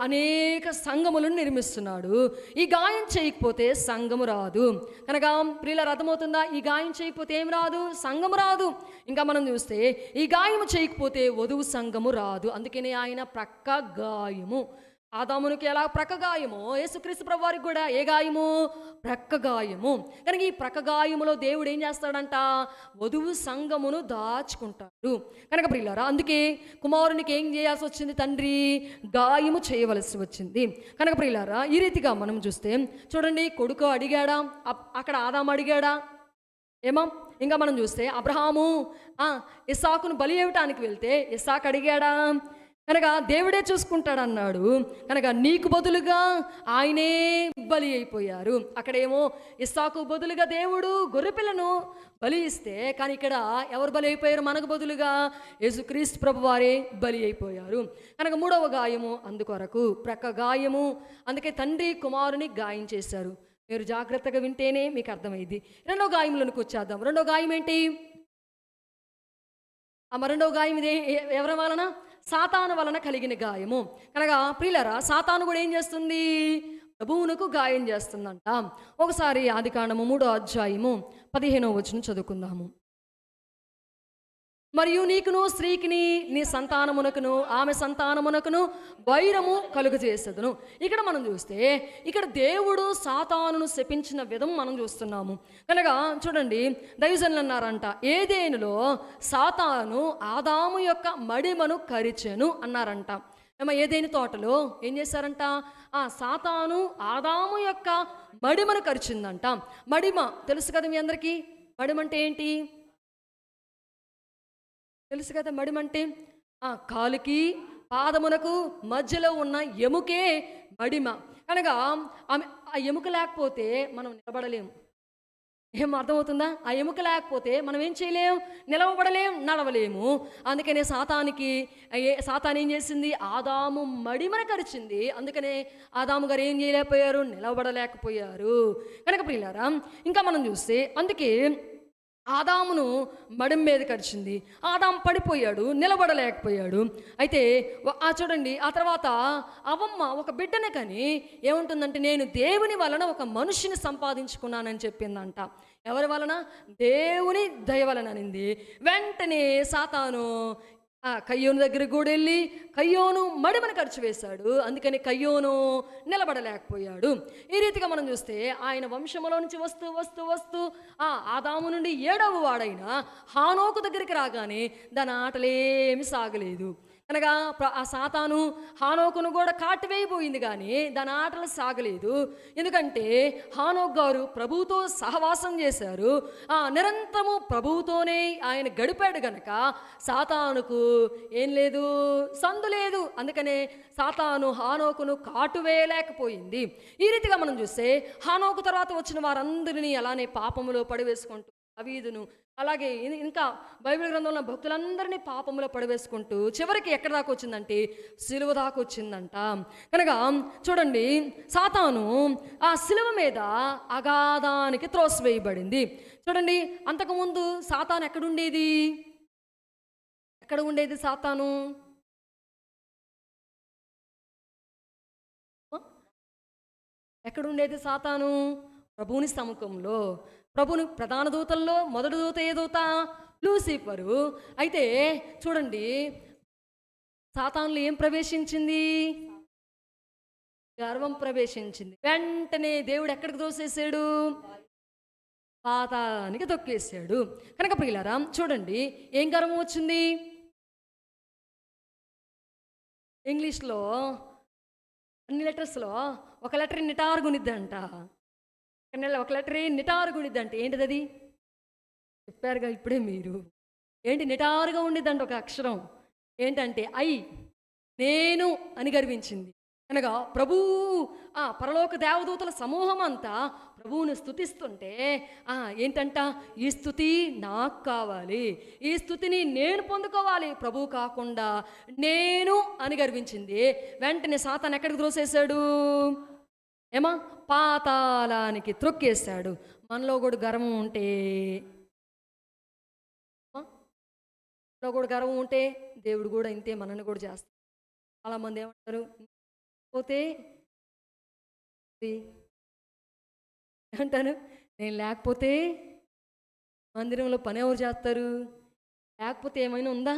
అనేక సంఘములను నిర్మిస్తున్నాడు. ఈ గాయం చేయకపోతే సంఘము రాదు. కనుక ప్రియులారా, అర్థమవుతుందా? ఈ గాయం చేయకపోతే ఏం రాదు? సంఘము రాదు. ఇంకా మనం చూస్తే ఈ గాయము చేయకపోతే వధువు సంఘము రాదు. అందుకనే ఆయన ప్రక్క గాయము. ఆదామునికి ఎలా ప్రక్క గాయమో యేసుక్రీస్తు ప్రభు వారికి కూడా ఏ గాయము? ప్రక్క గాయము. కనుక ఈ ప్రక్క గాయములో దేవుడు ఏం చేస్తాడంట? వధువు సంఘమును దాచుకుంటాడు. కనుక ప్రియులారా, అందుకే కుమారునికి ఏం చేయాల్సి వచ్చింది? తండ్రి గాయము చేయవలసి వచ్చింది. కనుక ప్రియులారా, ఈ రీతిగా మనం చూస్తే చూడండి, కొడుకు అడిగాడా? అక్కడ ఆదాము అడిగాడా? ఏమో. ఇంకా మనం చూస్తే అబ్రహాము ఇస్సాకును బలి ఇవ్వటానికి వెళ్తే ఇస్సాకు అడిగాడా? కనుక దేవుడే చూసుకుంటాడన్నాడు. కనుక నీకు బదులుగా ఆయనే బలి అయిపోయారు. అక్కడేమో ఇస్సాకు బదులుగా దేవుడు గొర్రెపిల్లను బలి ఇస్తే, కానీ ఇక్కడ ఎవరు బలి అయిపోయారు? మనకు బదులుగా యేసుక్రీస్తు ప్రభు వారే బలి అయిపోయారు. కనుక 3వ గాయము అందుకొరకు ప్రక్క గాయము. అందుకే తండ్రి కుమారుని గాయం చేశారు. మీరు జాగ్రత్తగా వింటేనే మీకు అర్థమైంది. 2వ గాయంలోనికి వచ్చేద్దాం. 2వ గాయం ఏంటి? 2వ గాయం ఇదే ఎవరి వలన? సాతాను వలన కలిగిన గాయము. కనుక ప్రియులారా, సాతాను కూడా ఏం చేస్తుంది? ప్రభువునకు గాయం చేస్తుందంట. ఒకసారి ఆదికాండము 3వ అధ్యాయము 15వ వచనం చదువుకుందాము. మరియు నీకును స్త్రీకిని నీ సంతానమునకును ఆమె సంతానమునకును వైరము కలుగజేసేదను. ఇక్కడ మనం చూస్తే ఇక్కడ దేవుడు సాతానును శపించిన విధం మనం చూస్తున్నాము. కనుక చూడండి, దైవజనులు అన్నారంట, ఏదేనులో సాతాను ఆదాము యొక్క మడిమను కరిచెను అన్నారంట. ఏదేని తోటలో ఏం చేశారంట? సాతాను ఆదాము యొక్క మడిమను కరిచిందంట. మడిమ తెలుసు కదా మీ అందరికీ. మడిమంటే ఏంటి తెలుసు కదా? మడిమంటే కాలుకి పాదమునకు మధ్యలో ఉన్న ఎముకే మడిమ. కనుక ఆ ఎముక లేకపోతే మనం నిలబడలేము. ఏం అర్థమవుతుందా? ఆ ఎముక లేకపోతే మనం ఏం చేయలేము, నిలవబడలేం, నడవలేము. అందుకనే సాతాను ఏం చేసింది? ఆదాము మడిమన కరిచింది. అందుకనే ఆదాము గారు ఏం చేయలేకపోయారు? నిలవబడలేకపోయారు. కనుక ప్రియులారా, ఇంకా మనం చూస్తే అందుకే ఆదామును మడిమ మీద కరిచింది. ఆదాము పడిపోయాడు, నిలబడలేకపోయాడు. అయితే చూడండి, ఆ తర్వాత అవ్వమ్మ ఒక బిడ్డనే కానీ ఏముంటుందంటే, నేను దేవుని వలన ఒక మనిషిని సంపాదించుకున్నానని చెప్పిందంట. ఎవరి వలన? దేవుని దయ వలన అనింది. వెంటనే సాతాను కయ్యోను దగ్గరికి కూడా వెళ్ళి కయ్యోను మడిమను ఖర్చు వేశాడు. అందుకని కయ్యోను నిలబడలేకపోయాడు. ఈ రీతిగా మనం చూస్తే ఆయన వంశంలో నుంచి వస్తూ వస్తూ వస్తూ ఆదాము నుండి 7వ వాడైన హానోకు దగ్గరికి రాగానే దాని ఆటలేమి సాగలేదు. అనగా ఆ సాతాను హానోకును కూడా కాటివేయబోయింది, కానీ దాని ఆటలు సాగలేదు. ఎందుకంటే హానోక్ గారు ప్రభువుతో సహవాసం చేశారు. నిరంతరము ప్రభువుతోనే ఆయన గడిపాడు గనక సాతానుకు ఏం లేదు, సందు లేదు. అందుకనే సాతాను హానోకును కాటువేయలేకపోయింది. ఈ రీతిగా మనం చూస్తే హానోకు తర్వాత వచ్చిన వారందరినీ అలానే పాపములో పడివేసుకుంటూ దావీదును అలాగే ఇంకా బైబిల్ గ్రంథంలో భక్తులందరినీ పాపములో పడివేసుకుంటూ చివరికి ఎక్కడ దాకా వచ్చిందంటే సిలువ దాకా వచ్చిందంట. కనుక చూడండి, సాతాను ఆ సిలువ మీద అగాధానికి త్రోసివేయబడింది. చూడండి, అంతకుముందు సాతాను ఎక్కడ ఉండేది? సాతాను ఎక్కడ ఉండేది? సాతాను ప్రభువుని సముఖంలో. ప్రభుని ప్రధాన దూతల్లో మొదటి దూత ఏ దూత? లూసిఫరు. అయితే చూడండి, సాతానులో ఏం ప్రవేశించింది? గర్వం ప్రవేశించింది. వెంటనే దేవుడు ఎక్కడికి దోసేసాడు? పాతాళానికి తొక్కేసాడు. కనుక ప్రియులారా చూడండి, ఏం గర్వం వచ్చింది? ఇంగ్లీష్లో అన్ని లెటర్స్లో ఒక లెటర్ నిటారుగునిద్దంట. ఒక లెటర్ నిటారుగునిద్ది అంటే ఏంటిది? అది చెప్పారుగా ఇప్పుడే మీరు. ఏంటి నిటారుగా ఉండిద్దంట ఒక అక్షరం? ఏంటంటే నేను అని గర్వించింది. అనగా ప్రభు పరలోక దేవదూతల సమూహం అంతా ప్రభువుని స్తుతిస్తుంటే ఏంటంట? ఈ స్తుతి నాకు కావాలి, ఈ స్తుతిని నేను పొందుకోవాలి, ప్రభువు కాకుండా నేను అని గర్వించింది. వెంటనే సాతాను ఎక్కడికి ద్రోసేశాడు? పాతాళానికి త్రొక్కేశాడు. మనలో కూడా గర్వం ఉంటే గర్వం ఉంటే దేవుడు కూడా ఇంతే మనల్ని కూడా చేస్తాడు. చాలామంది ఏమంటారు? పోతే ఏమంటాను, నేను లేకపోతే మందిరంలో పని ఎవరు చేస్తారు? లేకపోతే ఏమైనా ఉందా?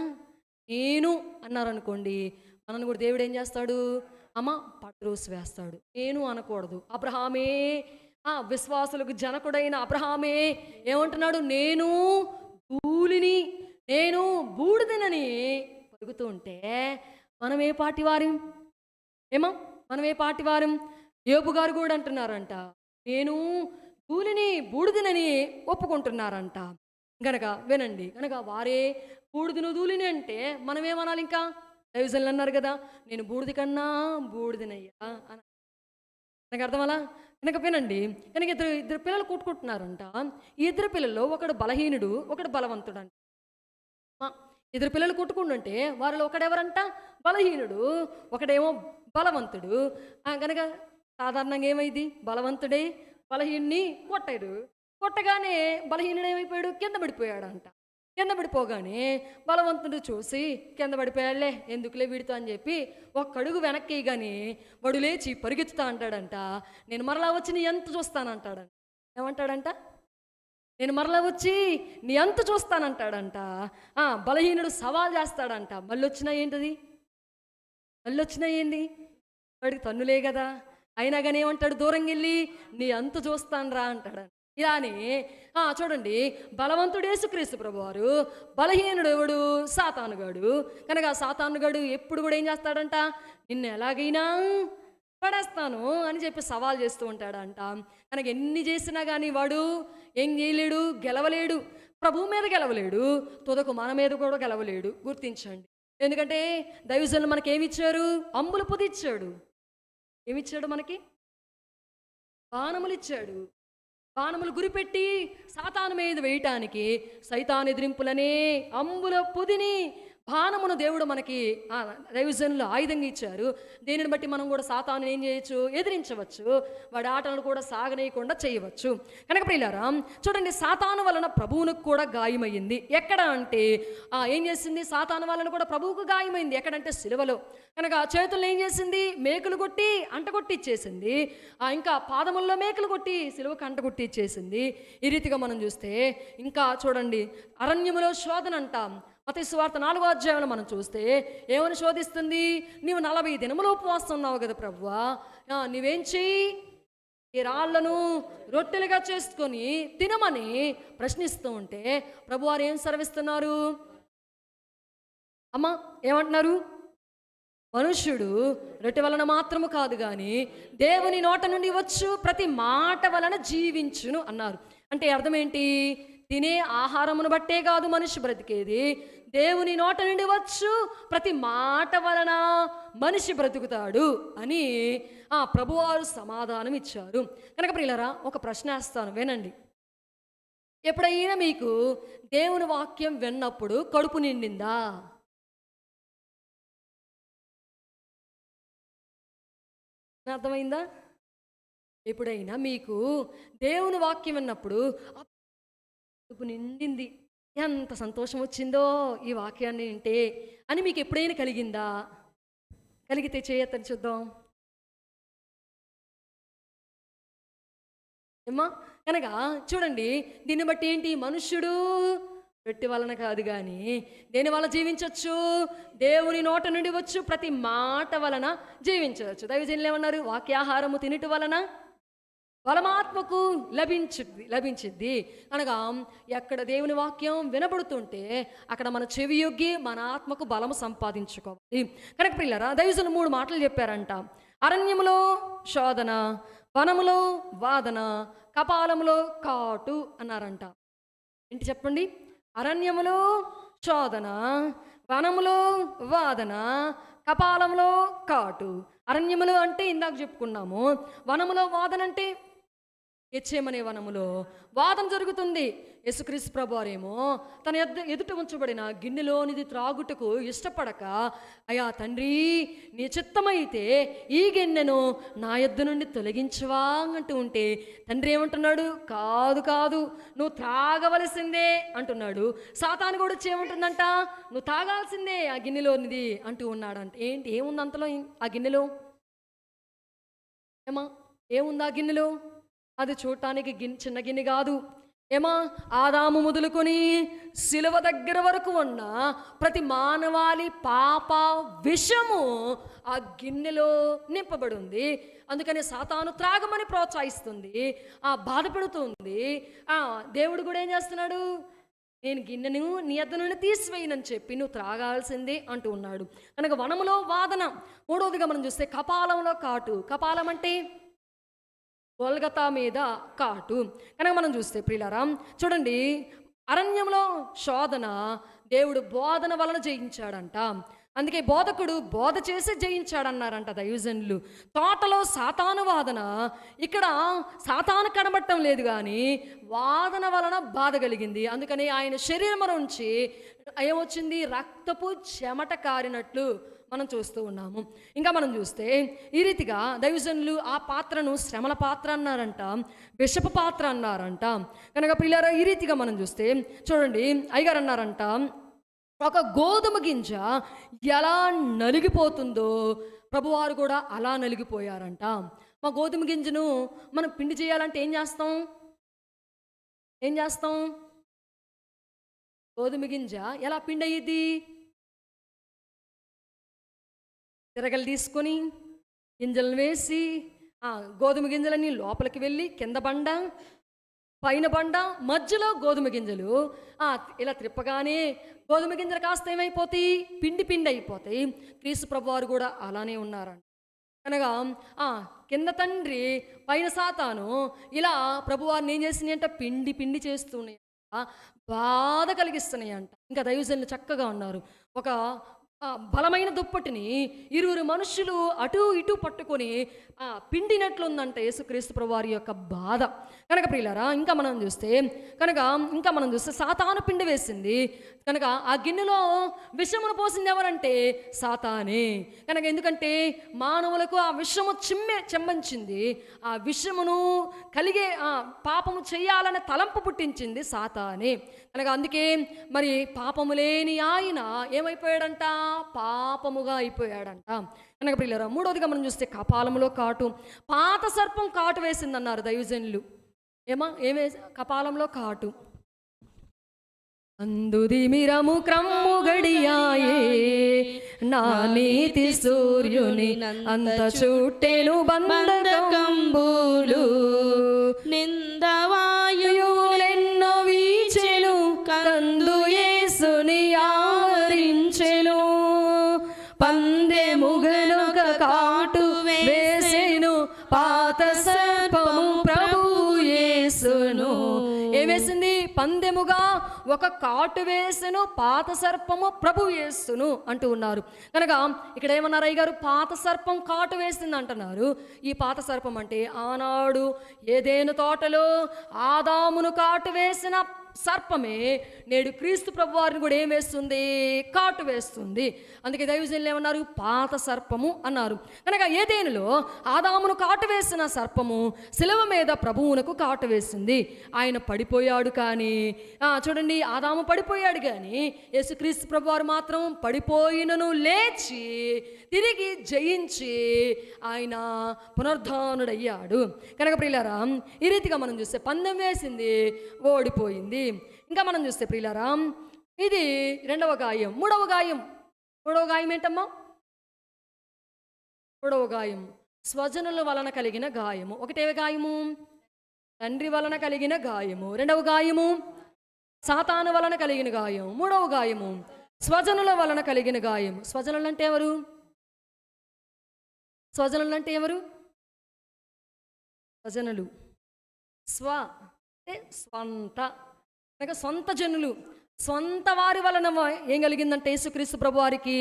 నేను అన్నారనుకోండి, మనల్ని కూడా దేవుడు ఏం చేస్తాడు? పట్రోసి వేస్తాడు. నేను అనకూడదు. అబ్రహామే, విశ్వాసులకు జనకుడైన అబ్రహామే ఏమంటున్నాడు? నేను ధూళిని, నేను బూడిదనని పలుకుతూ ఉంటే మనం ఏ పార్టీ వారం? మనం ఏ పార్టీ వారం? యోబు గారు కూడా అంటున్నారంట, నేను ధూళిని బూడిదనని ఒప్పుకుంటున్నారంట. గనక వినండి, కనుక వారే బూడిదను ధూళిని అంటే మనం ఏమనాలి? ఇంకా దైవజనులు అన్నారు కదా, నేను బూడిద కన్నా బూడిదనయ్యా అని. నాకు అర్థమలా? కనుక వినండి, కనుక ఇద్దరు పిల్లలు కొట్టుకుంటున్నారంట. ఈ ఇద్దరు పిల్లల్లో ఒకడు బలహీనుడు, ఒకడు బలవంతుడు అంట. ఇద్దరు పిల్లలు కొట్టుకుంటుంటే వారిలో ఒకడెవరంట? బలహీనుడు, ఒకడేమో బలవంతుడు. కనుక సాధారణంగా ఏమైంది? బలవంతుడే బలహీనుని కొట్టాడు. కొట్టగానే బలహీనుడు ఏమైపోయాడు? కింద పడిపోయాడంట. కింద పడిపోగానే బలవంతుడు చూసి కింద పడిపోయాడులే, ఎందుకులే వీడితో అని చెప్పి ఒక్కడుగు వెనక్కి కానీ వాడు లేచి పరిగెత్తుతా అంటాడంట. నేను మరలా వచ్చి నీ ఎంత చూస్తానంటాడంట. ఏమంటాడంట? నేను మరలా వచ్చి నీ అంత చూస్తానంటాడంట. బలహీనుడు సవాల్ చేస్తాడంట. మళ్ళీ వచ్చినా ఏంది? వాడికి తన్నులే కదా, అయినా కానీ ఏమంటాడు? దూరంగా వెళ్ళి నీ అంత చూస్తాను రా అంటాడంట. ఇలానే చూడండి, బలవంతుడు యేసుక్రీస్తు ప్రభువారు, బలహీనుడు ఎవడు? సాతానుగాడు. కనుక సాతానుగాడు ఎప్పుడు కూడా ఏం చేస్తాడంట? నిన్ను ఎలాగైనా పడేస్తాను అని చెప్పి సవాల్ చేస్తూ ఉంటాడంట. కనుక ఎన్ని చేసినా కానీ వాడు ఏం చేయలేడు, గెలవలేడు. ప్రభు మీద గెలవలేడు, తుదకు మన మీద కూడా గెలవలేడు. గుర్తించండి. ఎందుకంటే దైవజనులు మనకి ఏమిచ్చారు? అంబులు పొదిచ్చాడు. ఏమిచ్చాడు? మనకి బాణములు ఇచ్చాడు. బాణములు గురిపెట్టి సాతాను మీద వేయటానికి సైతాను ఎదిరింపులనే అంబుల పొదిని బాణమును దేవుడు మనకి దైవజనులు ఆయుధంగా ఇచ్చారు. దీనిని బట్టి మనం కూడా సాతాను ఏం చేయొచ్చు? ఎదిరించవచ్చు. వాడి ఆటలను కూడా సాగనీయకుండా చేయవచ్చు. కనుక ప్రియులారా, చూడండి, సాతాను వలన ప్రభువునికి కూడా గాయమైంది. ఎక్కడ అంటే ఏం చేసింది? సాతాను వలన కూడా ప్రభువుకు గాయమైంది. ఎక్కడంటే సిలువలో. కనుక చేతుల్లో ఏం చేసింది? మేకులు కొట్టి అంటగొట్టి ఇచ్చేసింది. ఇంకా పాదముల్లో మేకులు కొట్టి సిలువకు అంటగొట్టి ఇచ్చేసింది. ఈ రీతిగా మనం చూస్తే ఇంకా చూడండి, అరణ్యములో శోధన అంటాం. మత్తయి సువార్త 4వ అధ్యాయంలో మనం చూస్తే ఏమని శోధిస్తుంది? నీవు 40 దినములు ఉపవాసం ఉన్నావు కదా ప్రభువా, నీవేం చెయ్యి? ఈ రాళ్లను రొట్టెలుగా చేసుకొని తినమని ప్రశ్నిస్తూ ఉంటే ప్రభువారు ఏం సెలవిస్తున్నారు? అమ్మా ఏమంటున్నారు? మనుష్యుడు రొట్టె వలన మాత్రము కాదు కానీ దేవుని నోట నుండి వచ్చు ప్రతి మాట వలన జీవించును అన్నారు. అంటే అర్థం ఏంటి? తినే ఆహారమును బట్టే కాదు మనిషి బ్రతికేది, దేవుని నోట నుండి వచ్చు ప్రతి మాట వలన మనిషి బ్రతుకుతాడు అని ప్రభువారు సమాధానం ఇచ్చారు. కనుక ప్రియులారా, ఒక ప్రశ్న వేస్తాను, వినండి. ఎప్పుడైనా మీకు దేవుని వాక్యం విన్నప్పుడు కడుపు నిండిందా? అర్థమైందా? ఎప్పుడైనా మీకు దేవుని వాక్యం విన్నప్పుడు కడుపు నిండింది, ఎంత సంతోషం వచ్చిందో ఈ వాక్యాన్ని వింటే అని మీకు ఎప్పుడైనా కలిగిందా? కలిగితే చేయొద్దని చూద్దాం. ఏమ్మా? కనుక చూడండి, దీన్ని బట్టి ఏంటి? మనుష్యుడు రొట్టె వలన కాదు కానీ దేని వల్ల జీవించవచ్చు? దేవుని నోట నుండి వచ్చు ప్రతి మాట వలన జీవించవచ్చు. దైవజనులు ఏమన్నారు? వాక్యాహారము తినుట వలన బలమాత్మకు లభించిద్ది అనగా ఎక్కడ దేవుని వాక్యం వినబడుతుంటే అక్కడ మన చెవి యొగ్గి మన ఆత్మకు బలము సంపాదించుకోవాలి. కనుక ప్రియులారా, దైవజనులు 3 మాటలు చెప్పారంట. అరణ్యములో శోధన, వనములో వాదన, కపాలములో కాటు అన్నారంట. ఏంటి చెప్పండి? అరణ్యములో శోధన, వనములో వాదన, కపాలంలో కాటు. అరణ్యములో అంటే ఇందాక చెప్పుకున్నాము. వనములో వాదన అంటే గెత్సేమనే వనములో వాదన జరుగుతుంది. యేసుక్రీస్తు ప్రభువారేమో తన ఎదుట ఉంచబడిన గిన్నెలోనిది త్రాగుటకు ఇష్టపడక, అయ్యా తండ్రి, నీ చిత్తమైతే ఈ గిన్నెను నా యొద్ద నుండి తొలగించవా అంటూ ఉంటే తండ్రి ఏమంటున్నాడు? కాదు కాదు, నువ్వు త్రాగవలసిందే అంటున్నాడు. సాతాను కూడా వచ్చి ఏమంటుందంట? నువ్వు తాగాల్సిందే ఆ గిన్నెలోనిది అంటూ ఉన్నాడంట. ఏంటి? ఏముంది అంతలో ఆ గిన్నెలో? ఏమా ఏముంది ఆ గిన్నెలో? అది చూడటానికి చిన్న గిన్నె కాదు. ఏమా? ఆదాము మొదలుకొని సిలువ దగ్గర వరకు ఉన్న ప్రతి మానవాళి పాప విషము ఆ గిన్నెలో నింపబడి ఉంది. అందుకని సాతాను త్రాగమని ప్రోత్సహిస్తుంది, బాధ పెడుతుంది. దేవుడు కూడా ఏం చేస్తున్నాడు? నేను గిన్నెను నీ యొద్ద నుండి తీసివేయనని చెప్పి నువ్వు త్రాగాల్సిందే అంటూ ఉన్నాడు. కనుక వనములో వాదన. 3వదిగా మనం చూస్తే కపాలంలో కాటు. కపాలం అంటే గొల్గతా మీద కాటు. కనుక మనం చూస్తే ప్రియులారా, చూడండి, అరణ్యంలో శోధన దేవుడు బోధన వలన జయించాడంట. అందుకే బోధకుడు బోధ చేసి జయించాడన్నారంట దైవజనులు. తోటలో సాతాను వాదన, ఇక్కడ సాతాను కనబడటం లేదు కానీ వాదన వలన బాధ కలిగింది. అందుకని ఆయన శరీరం నుంచి ఏమొచ్చింది? రక్తపు చెమట కారినట్లు మనం చూస్తూ ఉన్నాము. ఇంకా మనం చూస్తే ఈ రీతిగా దైవజనులు ఆ పాత్రను శ్రమల పాత్ర అన్నారంట, విషపు పాత్ర అన్నారంట. కనుక ప్రియులారా, ఈ రీతిగా మనం చూస్తే చూడండి, అయ్యగారు అన్నారంట, ఒక గోధుమ గింజ ఎలా నలిగిపోతుందో ప్రభువారు కూడా అలా నలిగిపోయారంట. మా గోధుమ గింజను మనం పిండి చేయాలంటే ఏం చేస్తాం? గోధుమ గింజ ఎలా పిండి అయ్యిద్ది? తిరగలు తీసుకొని గింజలను వేసి గోధుమ గింజలన్నీ లోపలికి వెళ్ళి కింద బండ, పైన బండ, మధ్యలో గోధుమ గింజలు ఇలా త్రిప్పగానే గోధుమ గింజలు కాస్త ఏమైపోతాయి? పిండి పిండి అయిపోతాయి. క్రీస్తు ప్రభువారు కూడా అలానే ఉన్నారంట. అనగా కింద తండ్రి, పైన సాతాను ఇలా ప్రభువారిని ఏం చేస్తున్నాయి అంటే పిండి పిండి చేస్తున్నాయి, బాధ కలిగిస్తున్నాయి అంట. ఇంకా దైవజనులు చక్కగా ఉన్నారు. ఒక బలమైన దుప్పటిని ఇరువురు మనుషులు అటు ఇటు పట్టుకొని పిండినట్లుందంట యేసుక్రీస్తు ప్రభువారి యొక్క బాధ. కనుక ప్రియులారా, ఇంకా మనం చూస్తే సాతాను పిండి వేసింది కనుక ఆ గిన్నెలో విషమును పోసింది ఎవరంటే సాతానే. కనుక ఎందుకంటే మానవులకు ఆ విషము చెమ్మంచింది, ఆ విషమును కలిగే పాపము చేయాలనే తలంపు పుట్టించింది సాతానే. కనుక అందుకే మరి పాపము లేని ఆయన ఏమైపోయాడంట, పాపముగా అయిపోయాడంట. కనుక ప్రియులారా, మూడవదిగా మనం చూస్తే కపాలములో కాటు, పాత సర్పం కాటు వేసిందన్నారు దైవజనులు. కపాలంలో కాటు. అందుదిమిరము క్రమ్ము గడియాయే, నా నీతి సూర్యుని అంత చుట్టెను బంధకంబులు, నిందవాయువులెన్నో వీచెను, కందు యేసుని ఆవరించెను, పందెముగనొక కాటు వేసెను, పాత సర్పము ప్రభు యేసును. ఏమేసింది? పందెముగా ఒక కాటు వేసెను, పాత సర్పము ప్రభు యేసును అంటూ ఉన్నారు. కనుక ఇక్కడ ఏమన్నారు అయ్యగారు? పాత సర్పం కాటు వేసింది అంటున్నారు. ఈ పాత సర్పం అంటే ఆనాడు ఏదెను తోటలో ఆదామును కాటు వేసిన సర్పమే నేడు క్రీస్తు ప్రభువారిని కూడా ఏం వేస్తుంది? కాటు వేస్తుంది. అందుకే దైవజనులు ఏమన్నారు? పాత సర్పము అన్నారు. కనుక ఏదేనులో ఆదామును కాటు వేసిన సర్పము శిలువ మీద ప్రభువునకు కాటు వేసింది. ఆయన పడిపోయాడు, కానీ చూడండి, ఆదాము పడిపోయాడు, కానీ యేసుక్రీస్తు ప్రభువారు మాత్రం పడిపోయినను లేచి తిరిగి జయించి ఆయన పునరుద్ధానుడయ్యాడు. కనుక ప్రియులారా, ఈ రీతిగా మనం చూస్తే పందెం వేసింది, ఓడిపోయింది. ఇంకా మనం చూస్తే ప్రియులారా, ఇది రెండవ గాయం. మూడవ గాయం ఏంటమ్మా? మూడవ గాయం స్వజనుల వలన కలిగిన గాయము. ఒకటే గాయము తండ్రి వలన కలిగిన గాయము, రెండవ గాయము సాతాను వలన కలిగిన గాయం, మూడవ గాయము స్వజనుల వలన కలిగిన గాయం. స్వజనులు అంటే ఎవరు? స్వజనులు అంటే ఎవరు? స్వజనులు అంటే స్వంత, అనగా సొంత జనులు, సొంత వారి వలన ఏం కలిగిందంటే యేసుక్రీస్తు ప్రభు వారికి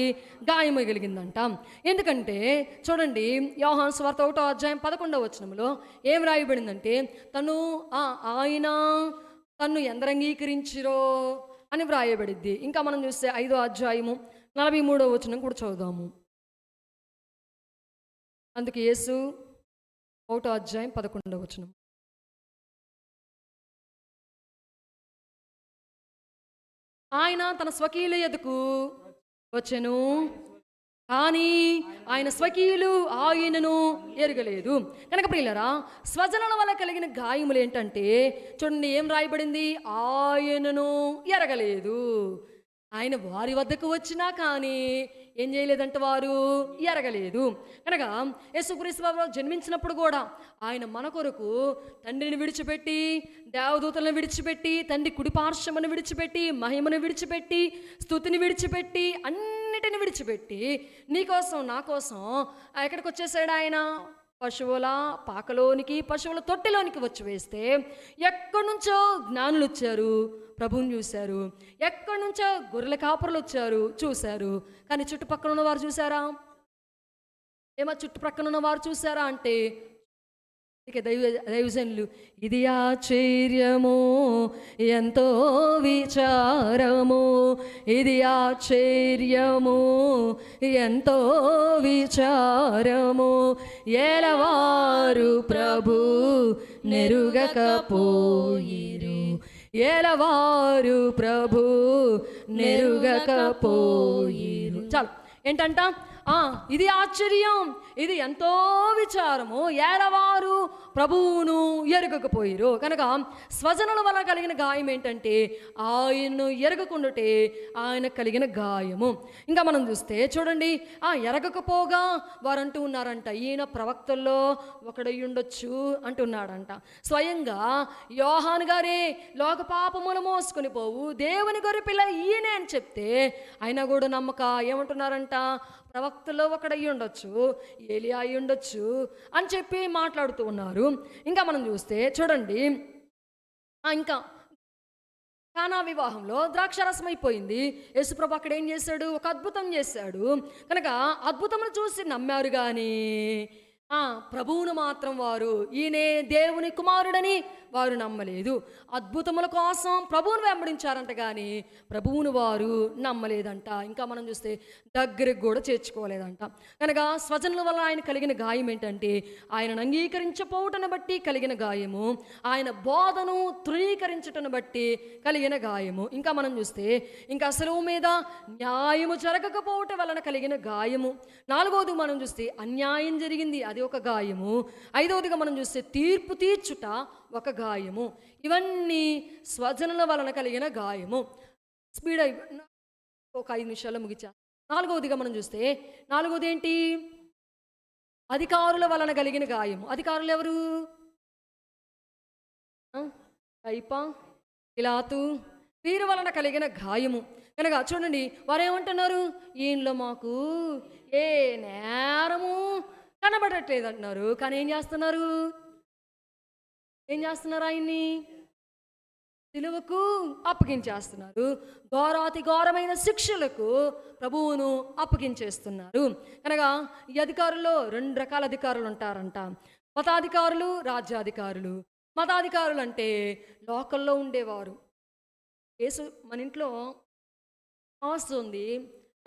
గాయము కలిగిందంట. ఎందుకంటే చూడండి, యోహాను సువార్త 1వ అధ్యాయం 11వ వచనంలో ఏం రాయబడిందంటే, ఆయన తన్ను ఎందరు అంగీకరించిరో అని వ్రాయబడిద్ది. ఇంకా మనం చూస్తే 5వ అధ్యాయము 43వ వచనం కూడా చదువుదాము. అందుకే యేసు 1వ అధ్యాయం 11వ వచనం, ఆయన తన స్వకీయుల ఎదుకు వచ్చెను, కానీ ఆయన స్వకీయులు ఆయనను ఎరగలేదు. కనుక ప్రియులారా, స్వజనుల వల్ల కలిగిన గాయములు ఏంటంటే చూడండి, ఏం రాయబడింది? ఆయనను ఎరగలేదు. ఆయన వారి వద్దకు వచ్చినా కానీ ఏం చేయలేదంటే వారు ఎరగలేదు. కనుక యేసుక్రీస్తు ప్రభువు జన్మించినప్పుడు కూడా ఆయన మన కొరకు తండ్రిని విడిచిపెట్టి, దేవదూతలను విడిచిపెట్టి, తండ్రి కుడిపార్శ్వమును విడిచిపెట్టి, మహిమను విడిచిపెట్టి, స్తుతిని విడిచిపెట్టి, అన్నిటిని విడిచిపెట్టి నీకోసం నా కోసం ఎక్కడికి వచ్చేసాడు? ఆయన పశువుల పాకలోనికి, పశువుల తొట్టిలోనికి వచ్చి వేస్తే ఎక్కడి నుంచో జ్ఞానులు వచ్చారు, ప్రభువుని చూశారు. ఎక్కడి నుంచో గొర్రెల కాపురులు వచ్చారు, చూశారు. కానీ చుట్టుపక్కల ఉన్నవారు చూసారా? చుట్టుపక్కల ఉన్నవారు చూసారా అంటే ఇక దైవజనులు, ఇది ఆశ్చర్యము, ఎంతో విచారము, ఇది ఆశ్చర్యము, ఎంతో విచారము, ఏలవారు ప్రభు నెరుగకపోయిరు, ఏలవారు ప్రభు నెరుగకపోయిరు. చాలు, ఏంటంట? ఇది ఆశ్చర్యం, ఇది ఎంతో విచారము, ఏలవారు ప్రభువును ఎరగకపోయిరు. కనుక స్వజనుల వల్ల కలిగిన గాయం ఏంటంటే ఆయన్ను ఎరగకుండాటే ఆయన కలిగిన గాయము. ఇంకా మనం చూస్తే చూడండి, ఎరగకపోగా వారు అంటూ ఉన్నారంట, ఈయన ప్రవక్తల్లో ఒకడై ఉండొచ్చు అంటున్నాడంట. స్వయంగా యోహాను గారే లోక పాపములు మోసుకొని పోవు దేవుని గొర్రె పిల్ల ఈయనే అని చెప్తే ఆయన కూడా నమ్మక ఏమంటున్నారంట, ప్రవక్తలో ఒకడయ్యి ఉండొచ్చు, ఏలియా అయి ఉండొచ్చు అని చెప్పి మాట్లాడుతూ ఉన్నారు. ఇంకా మనం చూస్తే చూడండి, ఇంకా కానా వివాహంలో ద్రాక్షారసం అయిపోయింది. యేసుప్రభు అక్కడ ఏం చేశాడు? ఒక అద్భుతం చేశాడు. కనుక అద్భుతమును చూసి నమ్మారు కానీ ప్రభువును మాత్రం వారు ఈయనే దేవుని కుమారుడని వారు నమ్మలేదు. అద్భుతముల కోసం ప్రభువును వెంబడించారంట కానీ ప్రభువును వారు నమ్మలేదంట. ఇంకా మనం చూస్తే దగ్గరికి కూడా చేర్చుకోలేదంట. కనుక స్వజనుల వల్ల ఆయన కలిగిన గాయం ఏంటంటే ఆయనను అంగీకరించపోవటను బట్టి కలిగిన గాయము, ఆయన బోధను తృణీకరించటను బట్టి కలిగిన గాయము. ఇంకా మనం చూస్తే ఇంకా సెలవు మీద న్యాయము జరగకపోవటం వలన కలిగిన గాయము. నాలుగవది మనం చూస్తే అన్యాయం జరిగింది, అది ఒక గాయము. ఐదవదిగా మనం చూస్తే తీర్పు తీర్చుట ఒక గాయము. ఇవన్నీ స్వజనుల వలన కలిగిన గాయము. స్పీడ్ అయి ఒక 5 నిమిషాల్లో ముగించా. నాలుగవదిగా మనం చూస్తే నాలుగవది ఏంటి? అధికారుల వలన కలిగిన గాయము. అధికారులు ఎవరు? కైపా, పిలాతు, వీరి వలన కలిగిన గాయము. కనుక చూడండి, వారేమంటున్నారు? ఈయనలో మాకు ఏ నేరము కనబడట్లేదు అంటున్నారు. కానీ ఏం చేస్తున్నారు? ఆయన్ని సిలువకు అప్పగించేస్తున్నారు. ఘోరాతి ఘోరమైన శిక్షలకు ప్రభువును అప్పగించేస్తున్నారు. కనుక ఈ అధికారుల్లో 2 రకాల అధికారులు ఉంటారంట. మతాధికారులు, రాజ్యాధికారులు. మతాధికారులు అంటే లోకల్లో ఉండేవారు. యేసు మన ఇంట్లో ఆస్తి ఉంది,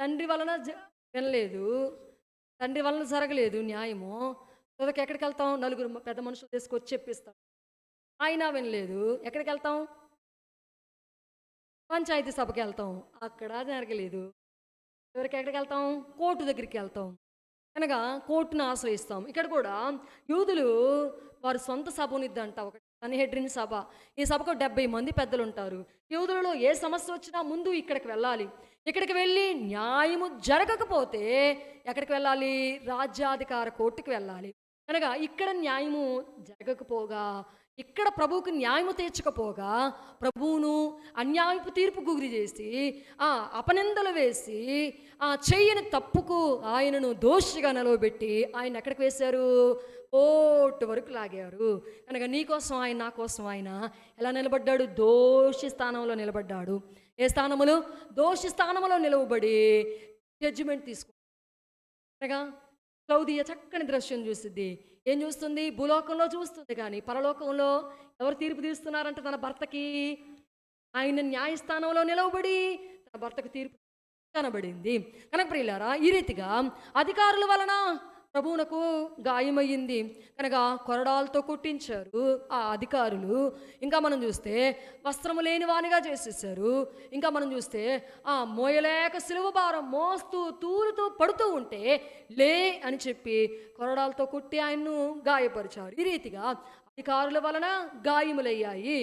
తండ్రి వలన వినలేదు, తండ్రి వలన జరగలేదు న్యాయము. చదువుకి ఎక్కడికి వెళ్తాం? నలుగురు పెద్ద మనుషులు తీసుకొచ్చి చెప్పిస్తాం. అయినా వినలేదు, ఎక్కడికి వెళ్తాం? పంచాయతీ సభకి వెళ్తాం, అక్కడ జరగలేదు. ఎక్కడికి వెళ్తాం? కోర్టు దగ్గరికి వెళ్తాం. కనుక కోర్టును ఆశ్రయిస్తాం. ఇక్కడ కూడా యూదులు వారి సొంత సభ ఉన్నదంట, ఒక సన్హెడ్రిన్ సభ. ఈ సభకు 70 మంది పెద్దలు ఉంటారు. యూదులలో ఏ సమస్య వచ్చినా ముందు ఇక్కడికి వెళ్ళాలి. ఇక్కడికి వెళ్ళి న్యాయము జరగకపోతే ఎక్కడికి వెళ్ళాలి? రాజ్యాధికార కోర్టుకి వెళ్ళాలి. కనుక ఇక్కడ న్యాయము జరగకపోగా, ఇక్కడ ప్రభువుకు న్యాయము తీర్చకపోగా ప్రభువును అన్యాయపు తీర్పుకు గురి చేసి అపనిందలు వేసి చెయ్యని తప్పుకు ఆయనను దోషిగా నిలవబెట్టి ఆయన ఎక్కడికి వేశారు? కోర్టు వరకు లాగారు. కనుక నీకోసం ఆయన, నా కోసం ఆయన ఎలా నిలబడ్డాడు? దోషి స్థానంలో నిలబడ్డాడు. ఏ స్థానములో? దోషి స్థానంలో నిలవబడి జడ్జిమెంట్ తీసుకుంటాగా. క్లౌదియ చక్కని దృశ్యం చూస్తుంది. ఏం చూస్తుంది? భూలోకంలో చూస్తుంది, కానీ పరలోకంలో ఎవరు తీర్పు తీస్తున్నారంటే తన భర్తకి. ఆయన న్యాయస్థానంలో నిలవబడి తన భర్తకు తీర్పు కనబడింది. కనుక ప్రియులారా, ఈ రీతిగా అధికారుల వలన ప్రభువునకు గాయమయ్యింది. కనుక కొరడాలతో కొట్టించారు ఆ అధికారులు. ఇంకా మనం చూస్తే వస్త్రము లేని వానిగా చేసేసారు. ఇంకా మనం చూస్తే మోయలేక సిలువ భారం మోస్తూ తూలుతూ పడుతూ ఉంటే లే అని చెప్పి కొరడాలతో కొట్టి ఆయన్ను గాయపరిచారు. ఈ రీతిగా అధికారుల వలన గాయములయ్యాయి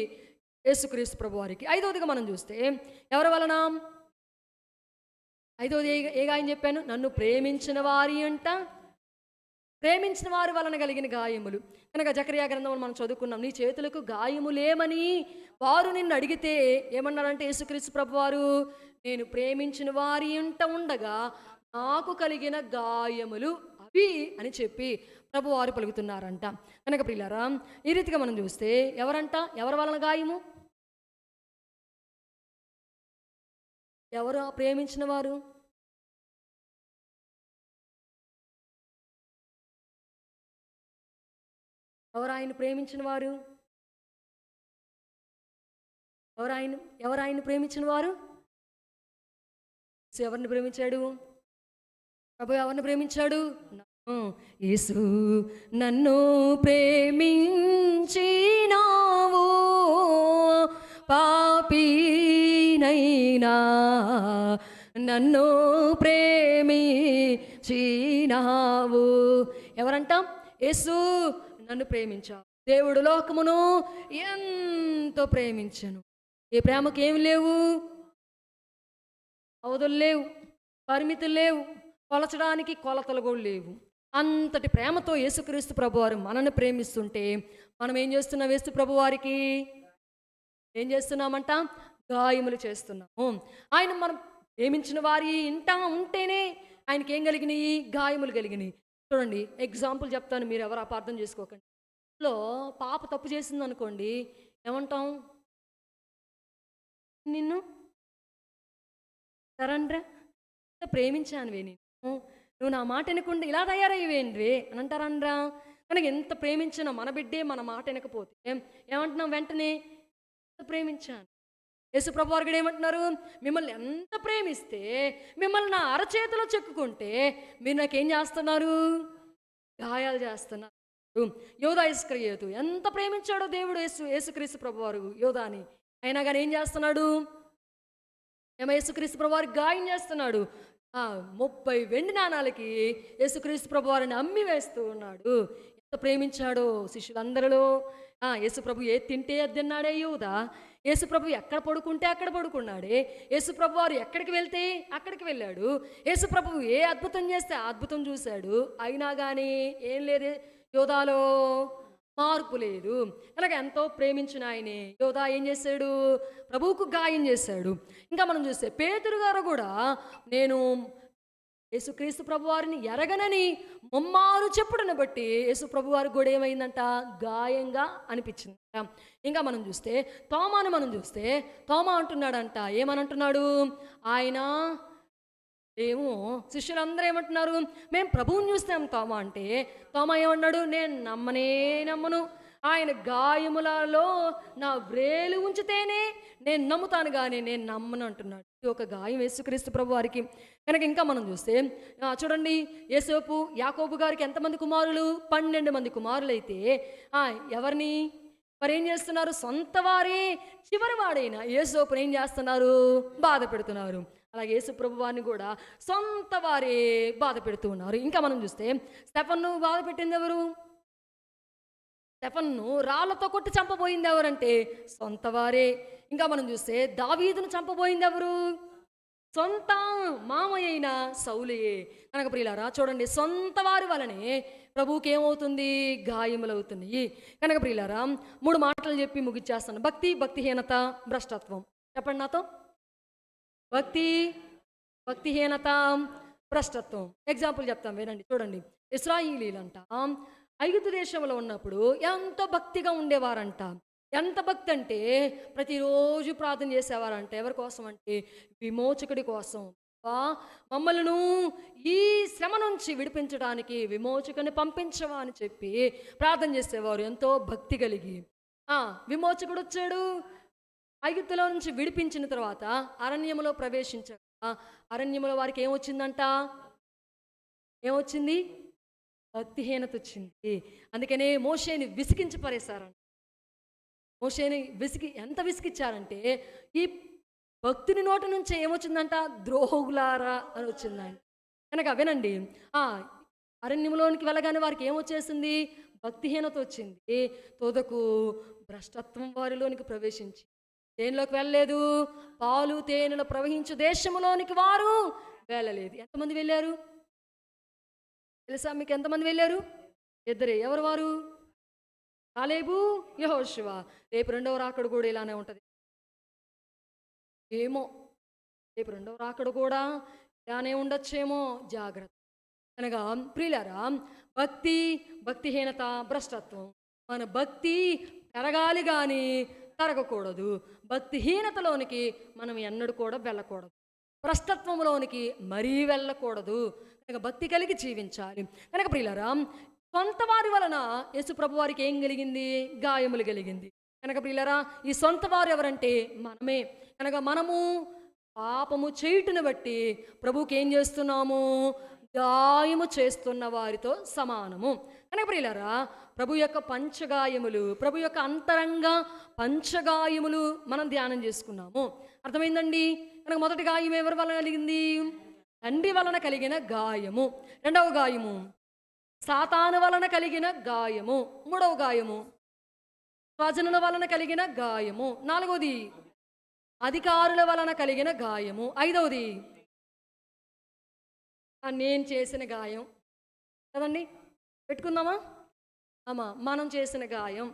యేసుక్రీస్తు ప్రభు వారికి. ఐదవదిగా మనం చూస్తే ఎవరి వలన? ఐదవది ఏ గాయం చెప్పాను? నన్ను ప్రేమించిన వారి అంట, ప్రేమించిన వారి వలన కలిగిన గాయములు. కనుక జకరియా గ్రంథంలో మనం చదువుకున్నాం, నీ చేతులకు గాయములేమని వారు నిన్ను అడిగితే ఏమన్నారంటే యేసుక్రీస్తు ప్రభు వారు, నేను ప్రేమించిన వారి ఇంట ఉండగా నాకు కలిగిన గాయములు అవి అని చెప్పి ప్రభు వారు పలుకుతున్నారంట. కనుక ప్రియులారా, ఈ రీతిగా మనం చూస్తే ఎవరంట? ఎవరి వలన గాయము? ఎవరు ప్రేమించిన వారు? ఎవరు ఆయన ప్రేమించిన వారు? ఎవరు ఆయన ప్రేమించిన వారు? ఎవరిని ప్రేమించాడు? ప్రభు ఎవరిని ప్రేమించాడు? యేసు నన్ను ప్రేమించినావు, పాపినైనా నన్ను ప్రేమించినావు. ఎవరంట? యేసు నన్ను ప్రేమించావు. దేవుడు లోకమును ఎంతో ప్రేమించను. ఈ ప్రేమకు ఏమి లేవు? అవధులు లేవు, పరిమితులు లేవు, కొలచడానికి కొలతలు కూడా లేవు. అంతటి ప్రేమతో యేసుక్రీస్తు ప్రభువారు మనల్ని ప్రేమిస్తుంటే మనం ఏం చేస్తున్నాం? యేసు ప్రభువారికి ఏం చేస్తున్నామంట? గాయములు చేస్తున్నాము. ఆయన మనం ప్రేమించిన వారి ఇంట ఉంటేనే ఆయనకి ఏం కలిగినాయి? గాయములు కలిగినాయి. చూడండి, ఎగ్జాంపుల్ చెప్తాను, మీరు ఎవరు అపార్థం చేసుకోకండి. ఇంట్లో పాప తప్పు చేసింది అనుకోండి, ఏమంటాం? నిన్ను తరండ్రా ఎంత ప్రేమించానువే నేను, నువ్వు నా మాట వినకుండా ఇలా తయారయ్యేవేంద్రే అని అంటారనరా. కనుక ఎంత ప్రేమించినా మన బిడ్డే మన మాట వినకపోతే ఏమంటున్నాం వెంటనే? ఎంత ప్రేమించాను. యేసుప్రభు వారు కూడా ఏమంటున్నారు? మిమ్మల్ని ఎంత ప్రేమిస్తే మిమ్మల్ని నా అరచేతిలో చెక్కుకుంటే మీరు నాకేం చేస్తున్నారు? గాయాలు చేస్తున్నారు. యోధా ఇస్కరియోతు ఎంత ప్రేమించాడో దేవుడు యేసుక్రీస్తు ప్రభు వారు యోధాని, అయినా కానీ ఏం చేస్తున్నాడు? యేసుక్రీస్తు ప్రభు వారికి గాయం చేస్తున్నాడు. 30 వెండి నాణాలకి యేసుక్రీస్తు ప్రభు వారిని అమ్మి వేస్తూ ఉన్నాడు. ఎంత ప్రేమించాడో శిష్యులందరిలో. యేసుప్రభు ఏది తింటే అది తిన్నాడే యూదా. యేసుప్రభు ఎక్కడ పడుకుంటే అక్కడ పడుకున్నాడే. యేసుప్రభు వారు ఎక్కడికి వెళ్తే అక్కడికి వెళ్ళాడు. యేసుప్రభు ఏ అద్భుతం చేస్తే ఆ అద్భుతం చూశాడు. అయినా కానీ ఏం లేదు యోధాలో, మార్పు లేదు. కనుక ఎంతో ప్రేమించిన ఆయనే యోధా ఏం చేశాడు? ప్రభువుకు గాయం చేశాడు. ఇంకా మనం చూస్తే పేతురు గారు కూడా నేను యేసుక్రీస్తు ప్రభు వారిని ఎరగనని ముమ్మారు చెప్పుడును బట్టి యేసు ప్రభు వారికి కూడా ఏమైందంట? గాయంగా అనిపించింది. ఇంకా మనం చూస్తే తోమా అంటున్నాడంట. ఏమనంటున్నాడు ఆయన? ఏమో శిష్యులందరూ ఏమంటున్నారు? మేము ప్రభువుని చూస్తాం తోమా అంటే. తోమా ఏమన్నాడు? నేను నమ్మను, ఆయన గాయములలో నా వ్రేలు ఉంచితేనే నేను నమ్ముతాను కానీ నేను నమ్మను అంటున్నాడు. ఇది ఒక గాయం యేసుక్రీస్తు ప్రభు వారికి. కనుక ఇంకా మనం చూస్తే చూడండి, యోసేపు యాకోబు గారికి ఎంతమంది కుమారులు? 12 మంది కుమారులు అయితే ఎవరిని మరి ఏం చేస్తున్నారు? సొంత వారే చివరి వాడైన యోసేపుని ఏం చేస్తున్నారు? బాధ పెడుతున్నారు. అలాగే యేసు ప్రభు వారిని కూడా సొంత వారే బాధ పెడుతూ ఉన్నారు. ఇంకా మనం చూస్తే స్టెఫన్ను బాధ పెట్టింది ఎవరు? స్టెఫన్ను రాళ్లతో కొట్టి చంపబోయింది ఎవరంటే సొంత వారే. ఇంకా మనం చూస్తే దావీదును చంపబోయింది ఎవరు? సొంత మామయ్య అయిన సౌలే. కనుక ప్రియులారా చూడండి, సొంత వారి వలనే ప్రభువుకి ఏమవుతుంది? గాయములవుతున్నాయి. కనుక ప్రియులారా 3 మాటలు చెప్పి ముగిచ్చేస్తాను. భక్తిహీనత, భ్రష్టత్వం. చెప్పండి నాతో. భక్తిహీనత, భ్రష్టత్వం. ఎగ్జాంపుల్ చెప్తాం వినండి. చూడండి, ఇశ్రాయేలీలంట ఐగుప్తు దేశంలో ఉన్నప్పుడు ఎంతో భక్తిగా ఉండేవారంట. ఎంత భక్తి అంటే ప్రతిరోజు ప్రార్థన చేసేవారంట. ఎవరి కోసం అంటే విమోచకుడి కోసం. మమ్మల్ని ఈ శ్రమ నుంచి విడిపించడానికి విమోచకుని పంపించవా అని చెప్పి ప్రార్థన చేసేవారు ఎంతో భక్తి కలిగి. విమోచకుడు వచ్చాడు, ఐగుప్తులో నుంచి విడిపించిన తర్వాత అరణ్యములో ప్రవేశించాక అరణ్యములో వారికి ఏమొచ్చిందంట? ఏమొచ్చింది? భక్తిహీనత వచ్చింది. అందుకనే మోషేని విసిగించి పరేశారంట. మోషేని ఎంత విసిగిచ్చారంటే ఈ భక్తుని నోటి నుంచి ఏమొచ్చిందంట? ద్రోహులారా అని వచ్చిందంట. కనుక వినండి, అరణ్యంలోనికి వెళ్ళగానే వారికి ఏమొచ్చేసింది? భక్తిహీనత వచ్చింది. తోదకు భ్రష్టత్వం వారిలోనికి ప్రవేశించి దేనిలోకి వెళ్ళలేదు? పాలు తేనెలు ప్రవహించు దేశంలోనికి వారు వెళ్ళలేదు. ఎంతమంది వెళ్ళారు తెలుసా మీకు? ఎంతమంది వెళ్ళారు? 2. ఎవరు వారు? కాలేబు, యెహోషువ. రేపు 2వ రాకడ కూడా ఇలానే ఉంటుంది ఏమో. రేపు 2వ రాకడ కూడా ఇలానే ఉండొచ్చేమో, జాగ్రత్త. అనగా ప్రియులారా, భక్తిహీనత, భ్రష్టత్వం. మన భక్తి పెరగాలి కానీ తరగకూడదు. భక్తిహీనతలోనికి మనం ఎన్నడూ కూడా వెళ్ళకూడదు. భ్రష్టత్వంలోనికి మరీ వెళ్ళకూడదు. కనుక భక్తి కలిగి జీవించాలి. కనుక ప్రియులారా, సొంత వారి వలన యేసు ప్రభు వారికి ఏం కలిగింది? గాయములు కలిగింది. కనుక ప్రియులారా, ఈ సొంత వారు ఎవరంటే మనమే. కనుక మనము పాపము చేయుటను బట్టి ప్రభువుకి ఏం చేస్తున్నాము? గాయము చేస్తున్న వారితో సమానము. కనుక ప్రియులారా, ప్రభు యొక్క పంచగాయములు, ప్రభు యొక్క అంతరంగ పంచగాయములు మనం ధ్యానం చేసుకున్నాము. అర్థమైందండి? కనుక మొదటి గాయం ఎవరి వలన కలిగింది? తండ్రి వలన కలిగిన గాయము. 2వ గాయము సాతాను వలన కలిగిన గాయము. 3వ గాయము స్వజనుల వలన కలిగిన గాయము. 4వది అధికారుల వలన కలిగిన గాయము. 5వది నేను చేసిన గాయం. కదండి, పెట్టుకుందామా? మనం చేసిన గాయం.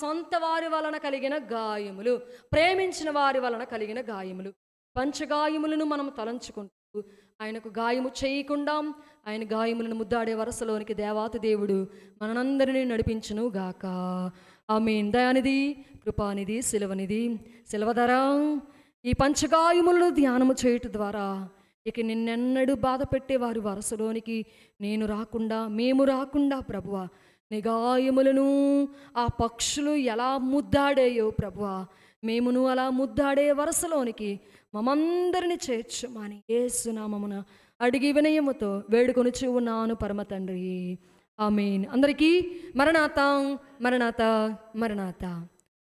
సొంత వారి వలన కలిగిన గాయములు, ప్రేమించిన వారి వలన కలిగిన గాయములు. పంచగాయములను మనం తలంచుకుంటూ ఆయనకు గాయము చేయకుండా ఆయన గాయములను ముద్దాడే వరసలోనికి దేవాతి దేవుడు మనందరినీ నడిపించును గాక. ఆమేన్. దయానిధి, కృపానిధి, శిలవనిధి, శిలవధర, ఈ పంచగాయములను ధ్యానము చేయటం ద్వారా ఇక నిన్నెన్నడూ బాధ పెట్టే వారి వరసలోనికి మేము రాకుండా ప్రభువా, నీ గాయములను ఆ పక్షులు ఎలా ముద్దాడాయో ప్రభువా, మేమును అలా ముద్దాడే వరసలోనికి మమ్మందరిని చేర్చమని యేసునామమున అడిగి వినయముతో వేడుకొనుచు ఉన్నాను పరమ తండ్రి. ఆమేన్. అందరికీ మరణాత మరణాత మరణాత.